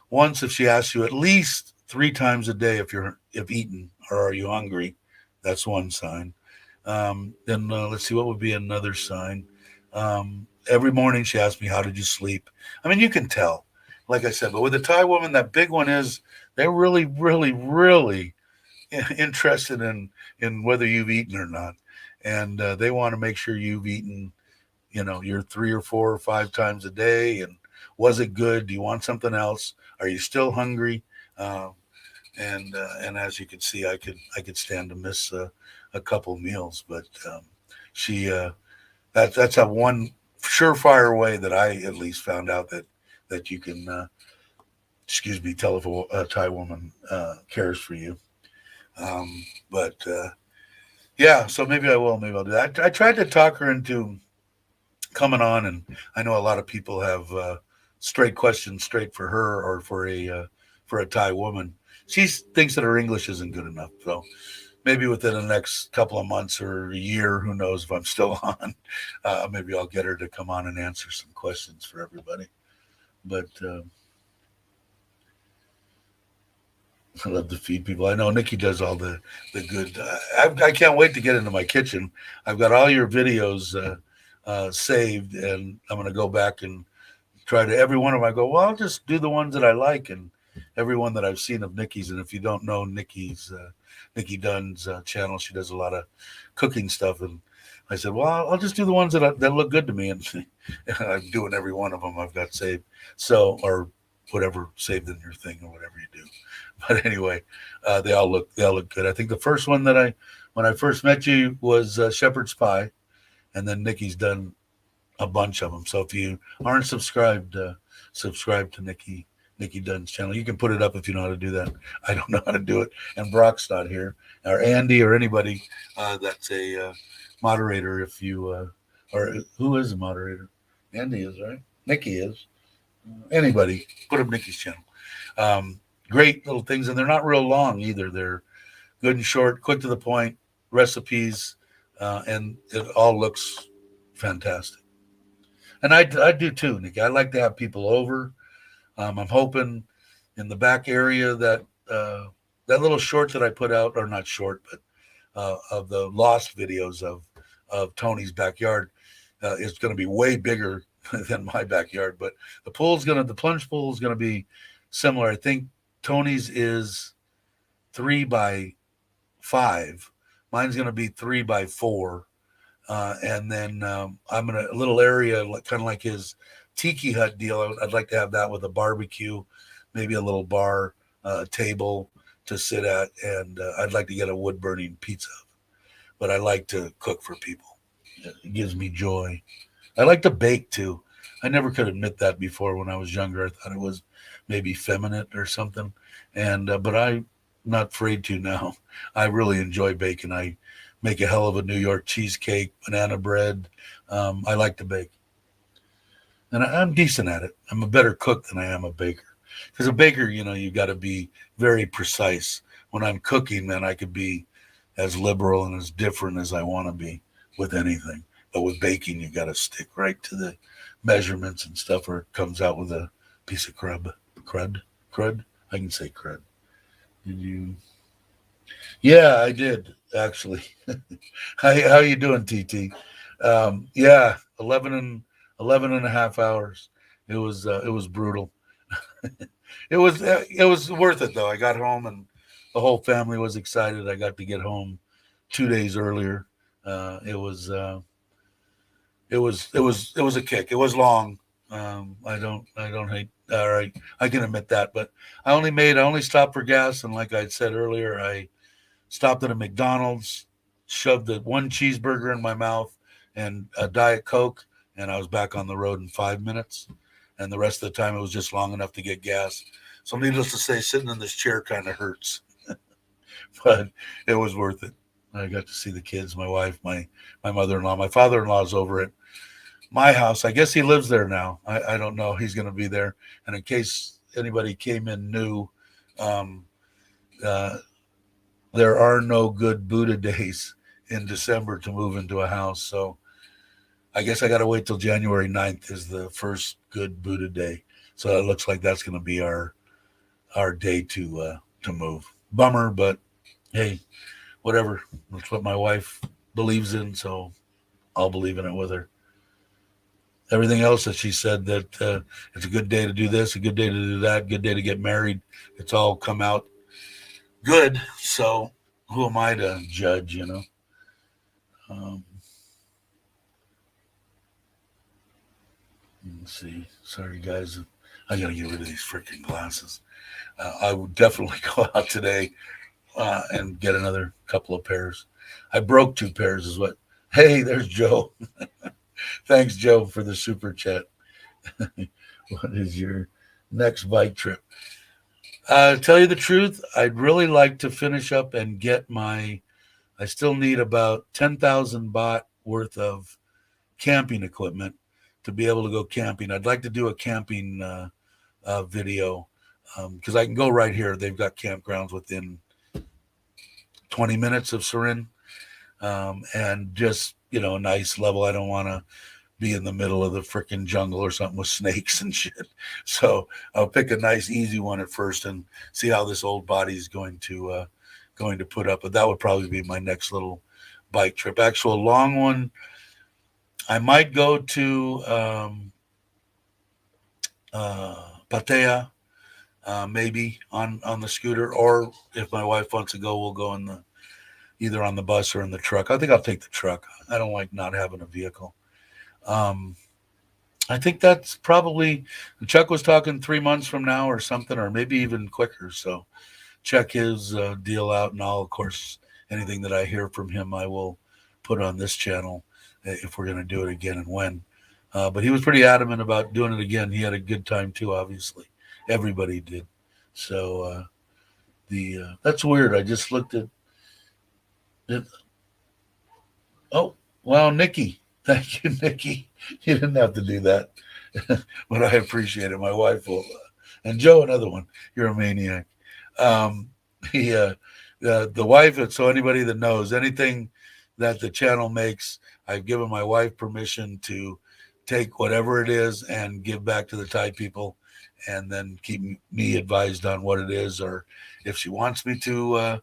[SPEAKER 1] Once, if she asks you at least 3 times a day if eaten or are you hungry, that's one sign. Then let's see, what would be another sign? Every morning she asks me, how did you sleep? I mean, you can tell, like I said, but with a Thai woman, that big one is they're really, really, really interested in whether you've eaten or not. And they want to make sure you've eaten, your 3 or 4 or 5 times a day. And was it good? Do you want something else? Are you still hungry? Um, and as you can see, I could stand to miss a couple meals, but she that's a one surefire way that I at least found out that you can excuse me, tell if a Thai woman cares for you. But yeah, so maybe I'll do that. I tried to talk her into coming on, and I know a lot of people have straight questions straight for her or for a Thai woman. She thinks that her English isn't good enough, so maybe within the next couple of months or a year, who knows if I'm still on, maybe I'll get her to come on and answer some questions for everybody. But I love to feed people. I know Nikki does all the good. I can't wait to get into my kitchen. I've got all your videos saved, and I'm going to go back and try to every one of them. I go, well, I'll just do the ones that I like, and every one that I've seen of Nikki's. And if you don't know Nikki Dunn's channel, she does a lot of cooking stuff. And I said, well, I'll just do the ones that look good to me, and I'm doing every one of them I've got saved. So, or whatever saved in your thing or whatever you do. But anyway, they all look good. I think the first one when I first met you was shepherd's pie, and then Nikki's done a bunch of them. So if you aren't subscribed, subscribe to Nikki Dunn's channel. You can put it up if you know how to do that. I don't know how to do it, and Brock's not here, or Andy, or anybody that's a moderator. If you or who is a moderator? Andy is, right? Nikki is. Anybody, put up Nikki's channel. Great little things, and they're not real long either. They're good and short, quick to the point recipes, and it all looks fantastic. And I do too, Nikki. I like to have people over. I'm hoping in the back area that that little short that I put out, or not short, but of the lost videos of Tony's backyard is going to be way bigger than my backyard. But the plunge pool is going to be similar. I think Tony's is 3 by 5. Mine's going to be 3 by 4. And then I'm in a little area, kind of like his tiki hut deal. I'd like to have that with a barbecue, maybe a little bar, table to sit at. And I'd like to get a wood burning pizza. But I like to cook for people. It gives me joy. I like to bake too. I never could admit that before when I was younger. I thought it was maybe feminine or something. And but I'm not afraid to now. I really enjoy baking. I make a hell of a New York cheesecake, banana bread. I like to bake. And I'm decent at it. I'm a better cook than I am a baker. Because a baker, you've got to be very precise. When I'm cooking, man, I could be as liberal and as different as I want to be with anything. But with baking, you got to stick right to the measurements and stuff, or it comes out with a piece of crud. I can say crud. Did you? Yeah, I did actually. How you doing, TT? Yeah, 11 and a half hours. It was brutal. It was worth it though. I got home and the whole family was excited. I got to get home 2 days earlier. It was a kick. It was long. I don't hate. All right, I can admit that, but I only stopped for gas, and like I said earlier, I stopped at a McDonald's, shoved the one cheeseburger in my mouth and a Diet Coke, and I was back on the road in 5 minutes. And the rest of the time, it was just long enough to get gas. So, needless to say, sitting in this chair kind of hurts, but it was worth it. I got to see the kids, my wife, my mother-in-law, my father-in-law's over at my house. I guess he lives there now. I don't know. He's going to be there. And in case anybody came in new, um, uh, there are no good Buddha days in December to move into a house. So I guess I got to wait till January 9th is the first good Buddha day. So it looks like that's going to be our day to move. Bummer, but hey, whatever. That's what my wife believes in, so I'll believe in it with her. Everything else that she said that it's a good day to do this, a good day to do that, good day to get married. It's all come out good. So who am I to judge? Um, let's see. Sorry, guys. I gotta get rid of these freaking glasses. I would definitely go out today and get another couple of pairs. I broke two pairs, is what. Hey, there's Joe. Thanks, Joe, for the super chat. What is your next bike trip? Tell you the truth, I'd really like to finish up and get my. I still need about 10,000 baht worth of camping equipment to be able to go camping. I'd like to do a camping video because I can go right here. They've got campgrounds within 20 minutes of Surin, and just a nice level. I don't want to be in the middle of the freaking jungle or something with snakes and shit. So I'll pick a nice easy one at first and see how this old body is going to put up. But that would probably be my next little bike trip. Actual long one, I might go to Pattaya, maybe on the scooter, or if my wife wants to go, we'll go in the either on the bus or in the truck. I think I'll take the truck. I don't like not having a vehicle. Um, I think that's probably Chuck was talking 3 months from now or something, or maybe even quicker. So check his deal out, and I'll, of course, anything that I hear from him, I will put on this channel if we're going to do it again and when. But he was pretty adamant about doing it again. He had a good time too, obviously. Everybody did. So the that's weird. I just looked at it. Oh, wow, Nikki. Thank you, Nikki. You didn't have to do that, but I appreciate it. My wife will, and Joe, another one. You're a maniac. Um, he, the wife. So anybody that knows anything that the channel makes, I've given my wife permission to take whatever it is and give back to the Thai people, and then keep me advised on what it is, or if she wants me to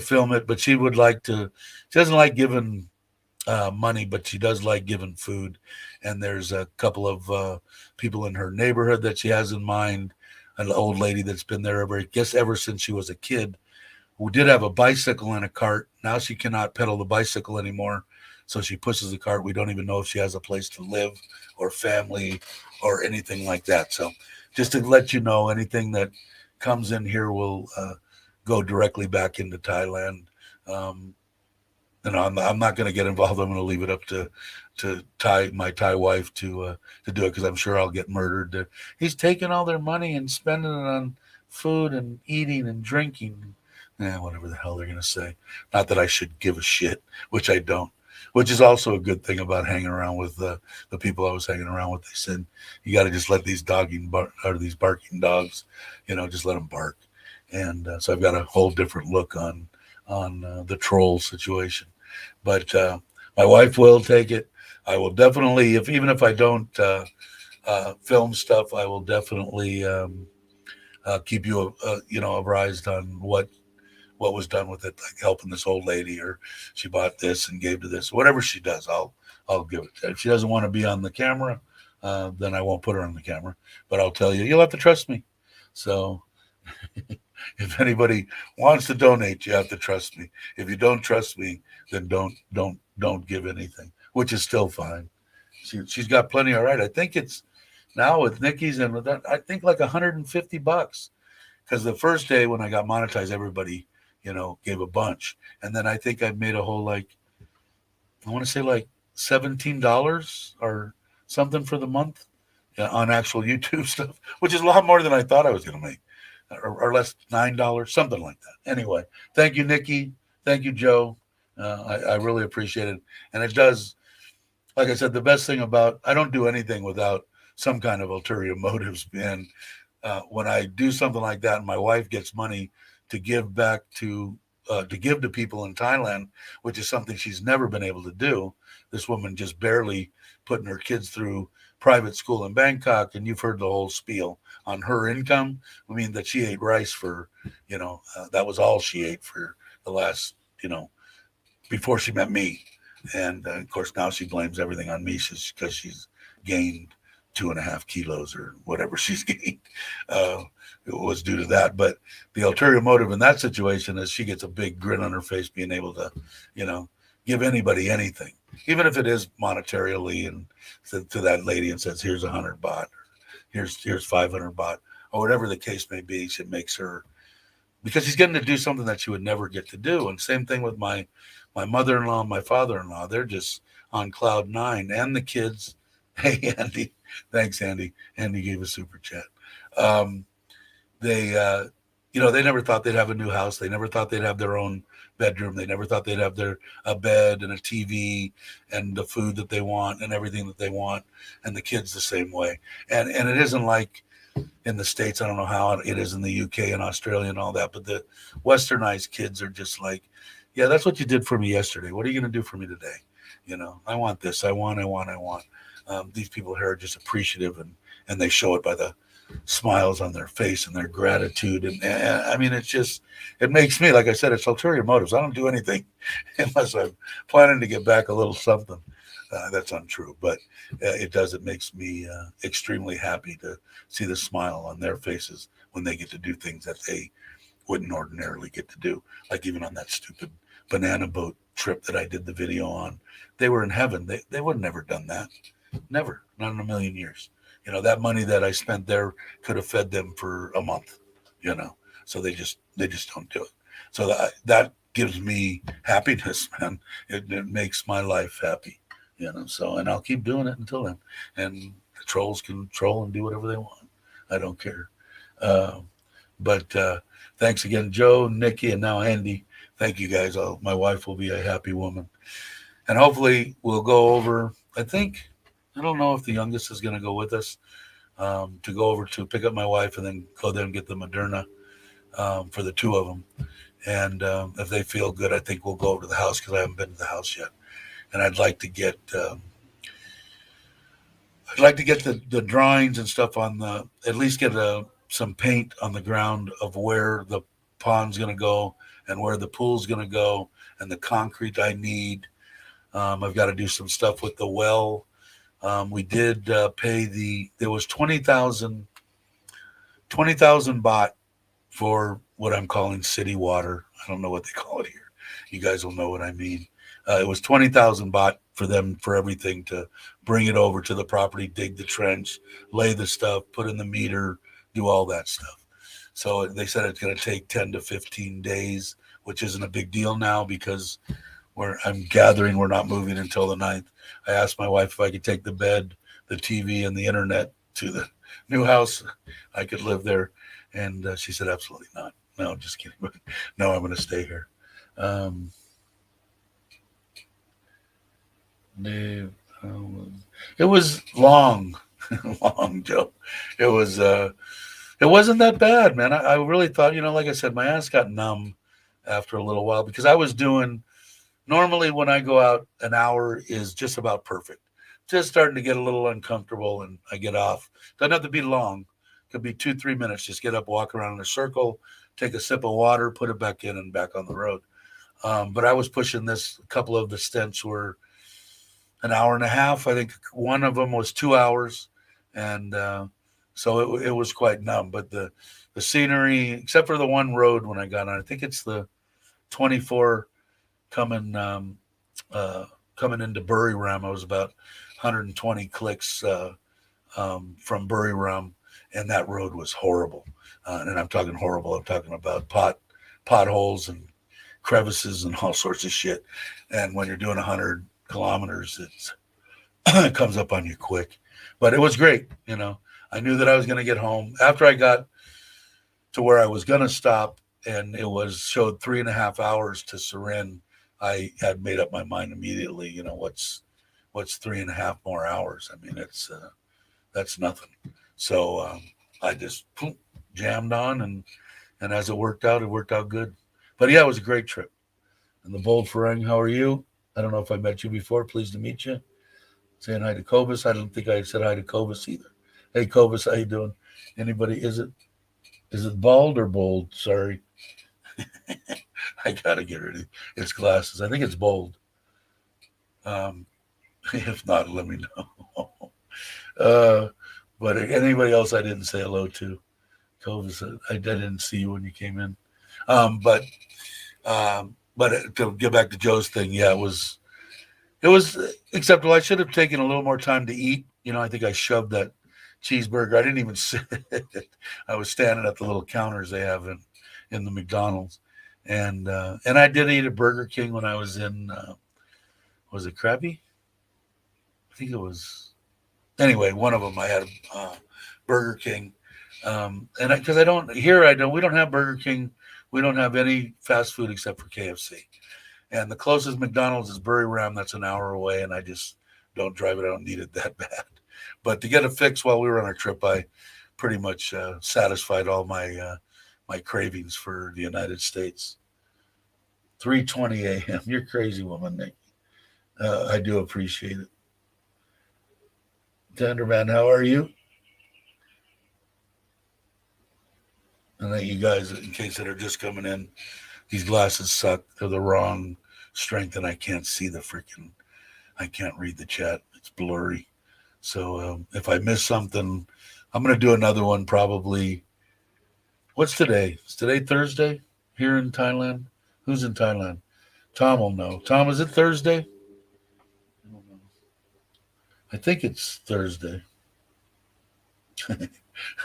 [SPEAKER 1] film it. But she would like to. She doesn't like giving money, but she does like giving food. And there's a couple of people in her neighborhood that she has in mind. An old lady that's been there ever since she was a kid, who did have a bicycle in a cart. Now she cannot pedal the bicycle anymore, so she pushes the cart. We don't even know if she has a place to live or family or anything like that. So just to let you know, anything that comes in here will go directly back into Thailand. Um, I'm not going to get involved. I'm going to leave it up to my Thai wife to do it, because I'm sure I'll get murdered. He's taking all their money and spending it on food and eating and drinking. Whatever the hell they're going to say. Not that I should give a shit, which I don't. Which is also a good thing about hanging around with the people I was hanging around with. They said you got to just let these these barking dogs, just let them bark. And so I've got a whole different look on the troll situation. But my wife will take it. I will definitely, even if I don't film stuff, I will definitely keep you apprised on what was done with it, like helping this old lady, or she bought this and gave to this. Whatever she does, I'll give it to her. If she doesn't want to be on the camera, then I won't put her on the camera. But I'll tell you, you'll have to trust me. So if anybody wants to donate, you have to trust me. If you don't trust me, then don't give anything, which is still fine. She's got plenty. All right. I think it's Now with Nikki's and with that, I think like $150. Because the first day when I got monetized, everybody, gave a bunch. And then I think I made a whole like, I want to say like $17 or something for the month, yeah, on actual YouTube stuff, which is a lot more than I thought I was going to make, or less, $9, something like that. Anyway, thank you, Nikki. Thank you, Joe. I really appreciate it. And it does, like I said, the best thing about I don't do anything without some kind of ulterior motives. And when I do something like that, and my wife gets money to give back to give to people in Thailand, which is something she's never been able to do. This woman just barely putting her kids through private school in Bangkok, and you've heard the whole spiel on her income. I mean, that she ate rice for, that was all she ate for the last, before she met me. And of course, now she blames everything on me because she's gained 2.5 kilos or whatever she's gained. Uh, it was due to that. But the ulterior motive in that situation is she gets a big grin on her face being able to, you know, give anybody anything, even if it is monetarily, and to that lady and says, here's 100 baht, here's 500 baht, or whatever the case may be. It makes her, because she's getting to do something that she would never get to do. And same thing with my mother-in-law, my father-in-law. They're just on cloud nine, and the kids. Hey, Andy. Thanks, Andy. Andy gave a super chat. Um, they, they never thought they'd have a new house. They never thought they'd have their own bedroom. They never thought they'd have a bed and a TV and the food that they want and everything that they want. And the kids the same way. And it isn't like in the States. I don't know how it is in the UK and Australia and all that, but the westernized kids are just like, yeah, that's what you did for me yesterday. What are you going to do for me today? I want this. I want. These people here are just appreciative, and they show it by the smiles on their face and their gratitude. And I mean, it makes me, like I said, it's ulterior motives. I don't do anything unless I'm planning to get back a little something. That's untrue, but it makes me extremely happy to see the smile on their faces when they get to do things that they wouldn't ordinarily get to do. Like even on that stupid banana boat trip that I did the video on, they were in heaven. They would have never done that. Never, not in a million years. That money that I spent there could have fed them for a month. So they just don't do it. So that gives me happiness, man. It makes my life happy. So, and I'll keep doing it until then. And the trolls can troll and do whatever they want. I don't care. Uh, but thanks again, Joe, Nikki, and now Andy. Thank you guys. My wife will be a happy woman, and hopefully we'll go over. I don't know if the youngest is going to go with us, to go over to pick up my wife and then go there and get the Moderna, for the two of them. And if they feel good, I think we'll go over to the house because I haven't been to the house yet. And I'd like to get the drawings and stuff on at least get some paint on the ground of where the pond's going to go and where the pool's going to go and the concrete I need. I've got to do some stuff with the well. We did pay there was 20,000 baht for what I'm calling city water. I don't know what they call it here. You guys will know what I mean. It was 20,000 baht for them for everything, to bring it over to the property, dig the trench, lay the stuff, put in the meter, do all that stuff. So they said it's going to take 10 to 15 days, which isn't a big deal now because I'm gathering we're not moving until the 9th. I asked my wife if I could take the bed, the TV, and the internet to the new house. I could live there. And she said, absolutely not. No, just kidding. No, I'm going to stay here. Dave, it was long, long, Joe. It was. It wasn't that bad, man. I really thought, like I said, my ass got numb after a little while because I was doing. Normally, when I go out, an hour is just about perfect. Just starting to get a little uncomfortable, and I get off. Doesn't have to be long. Could be 2-3 minutes. Just get up, walk around in a circle, take a sip of water, put it back in, and back on the road. But I was pushing this. A couple of the stints were an hour and a half. I think one of them was 2 hours, and so it was quite numb. But the scenery, except for the one road when I got on, I think it's the 24 coming coming into Buriram. I was about 120 clicks from Buriram, and that road was horrible. And I'm talking horrible. I'm talking about potholes and crevices and all sorts of shit. And when you're doing 100 kilometers, it comes up on you quick. But it was great. I knew that I was going to get home after I got to where I was going to stop, and it was showed 3.5 hours to Surin. I had made up my mind immediately. What's 3.5 more hours? I mean, that's nothing. So I just jammed on, and as it worked out good. But yeah, it was a great trip. And the Bold Fereng, how are you? I don't know if I met you before. Pleased to meet you. Saying hi to Cobus. I don't think I said hi to Cobus either. Hey Cobus, how you doing? Anybody? Is it bald or bold? Sorry. I gotta get rid of its glasses. I think it's bold. Um, if not, let me know. uh, but anybody else I didn't say hello to? Cobus, I didn't see you when you came in. But to get back to Joe's thing, yeah, it was acceptable. I should have taken a little more time to eat. I think I shoved that cheeseburger. I didn't even sit. I was standing at the little counters they have in the McDonald's, and I did eat at Burger King when I was in. Was it Krabby? I think it was. Anyway, one of them I had Burger King, and because I don't. We don't have Burger King. We don't have any fast food except for KFC. And the closest McDonald's is Buriram. That's an hour away, and I just don't drive it. I don't need it that bad. But to get a fix while we were on our trip, I pretty much satisfied all my cravings for the United States. 3:20 a.m. You're crazy, woman, Nick. I do appreciate it. Tenderman, how are you? And then you guys, in case that are just coming in, these glasses suck. They're the wrong strength, and I can't see I can't read the chat. It's blurry. So if I miss something, I'm going to do another one probably. What's today? Is today Thursday here in Thailand? Who's in Thailand? Tom will know. Tom, is it Thursday? I don't know. I think it's Thursday.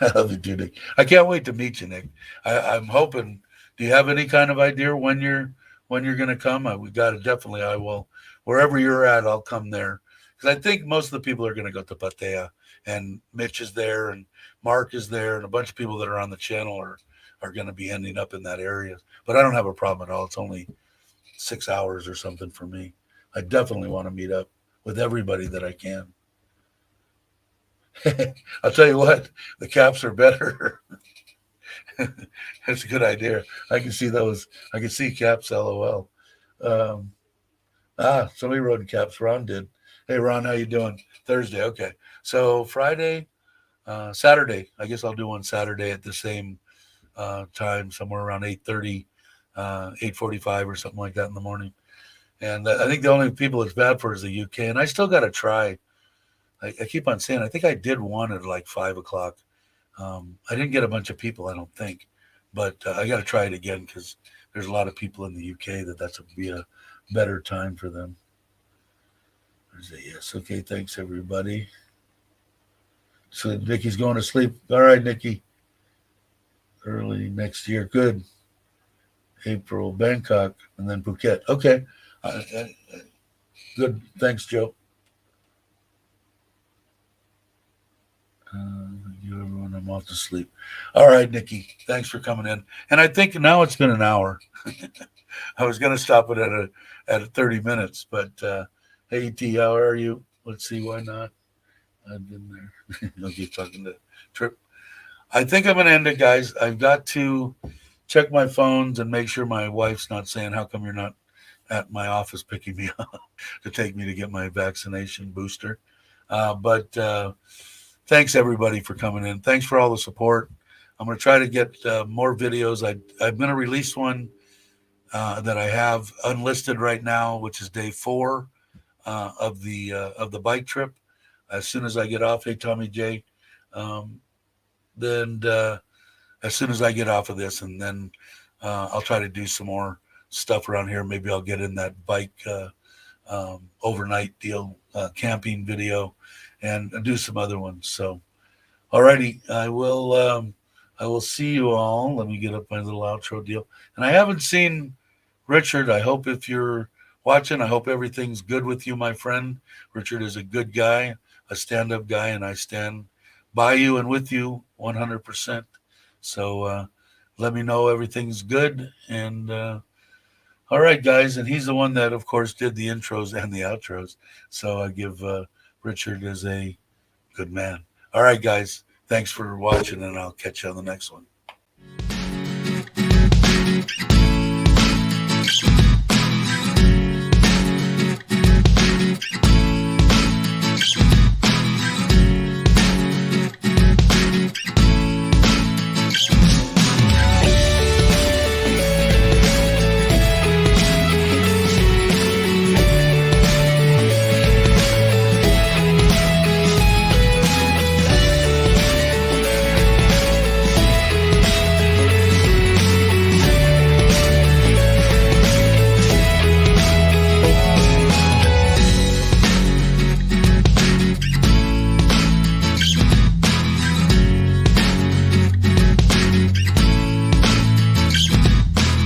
[SPEAKER 1] I love you, too, Nick. I can't wait to meet you, Nick. I'm hoping. Do you have any kind of idea when you're going to come? We got to definitely. I will wherever you're at. I'll come there because I think most of the people are going to go to Patea, and Mitch is there, and Mark is there, and a bunch of people that are on the channel are going to be ending up in that area. But I don't have a problem at all. It's only 6 hours or something for me. I definitely want to meet up with everybody that I can. I'll tell you what, the caps are better. That's a good idea. I can see those. I can see caps. LOL. Um, Somebody wrote in caps. Ron did. Hey, Ron, how you doing? Thursday. Okay. So Friday, Saturday. I guess I'll do one Saturday at the same time, somewhere around 8:30, 8:45 or something like that in the morning. And I think the only people it's bad for is the UK. And I still got to try. I keep on saying, I think I did one at like 5 o'clock. I didn't get a bunch of people, I don't think, but I got to try it again because there's a lot of people in the UK that's would be a better time for them. There's a yes. Okay, thanks everybody. So Nikki's going to sleep. All right, Nikki. Early next year. Good. April, Bangkok, and then Phuket. Okay. Good. Thanks, Joe. You everyone, I'm off to sleep. All right, Nikki. Thanks for coming in. And I think now it's been an hour. I was going to stop it at 30 minutes, but hey, T, how are you? Let's see, why not? I've been there. I'll keep talking to Trip. I think I'm going to end it, guys. I've got to check my phones and make sure my wife's not saying, how come you're not at my office picking me up to take me to get my vaccination booster? But thanks, everybody, for coming in. Thanks for all the support. I'm going to try to get more videos. I'm going to release one that I have unlisted right now, which is day 4 of the bike trip. As soon as I get off, hey, Tommy J, then as soon as I get off of this, and then I'll try to do some more stuff around here. Maybe I'll get in that bike overnight deal camping video, and do some other ones. So, alrighty, I will see you all. Let me get up my little outro deal. And I haven't seen Richard. I hope if you're watching, I hope everything's good with you, my friend. Richard is a good guy, a stand-up guy, and I stand by you and with you 100%. So let me know everything's good. And all right, guys. And he's the one that, of course, did the intros and the outros. So I give Richard as a good man. All right, guys. Thanks for watching, and I'll catch you on the next one.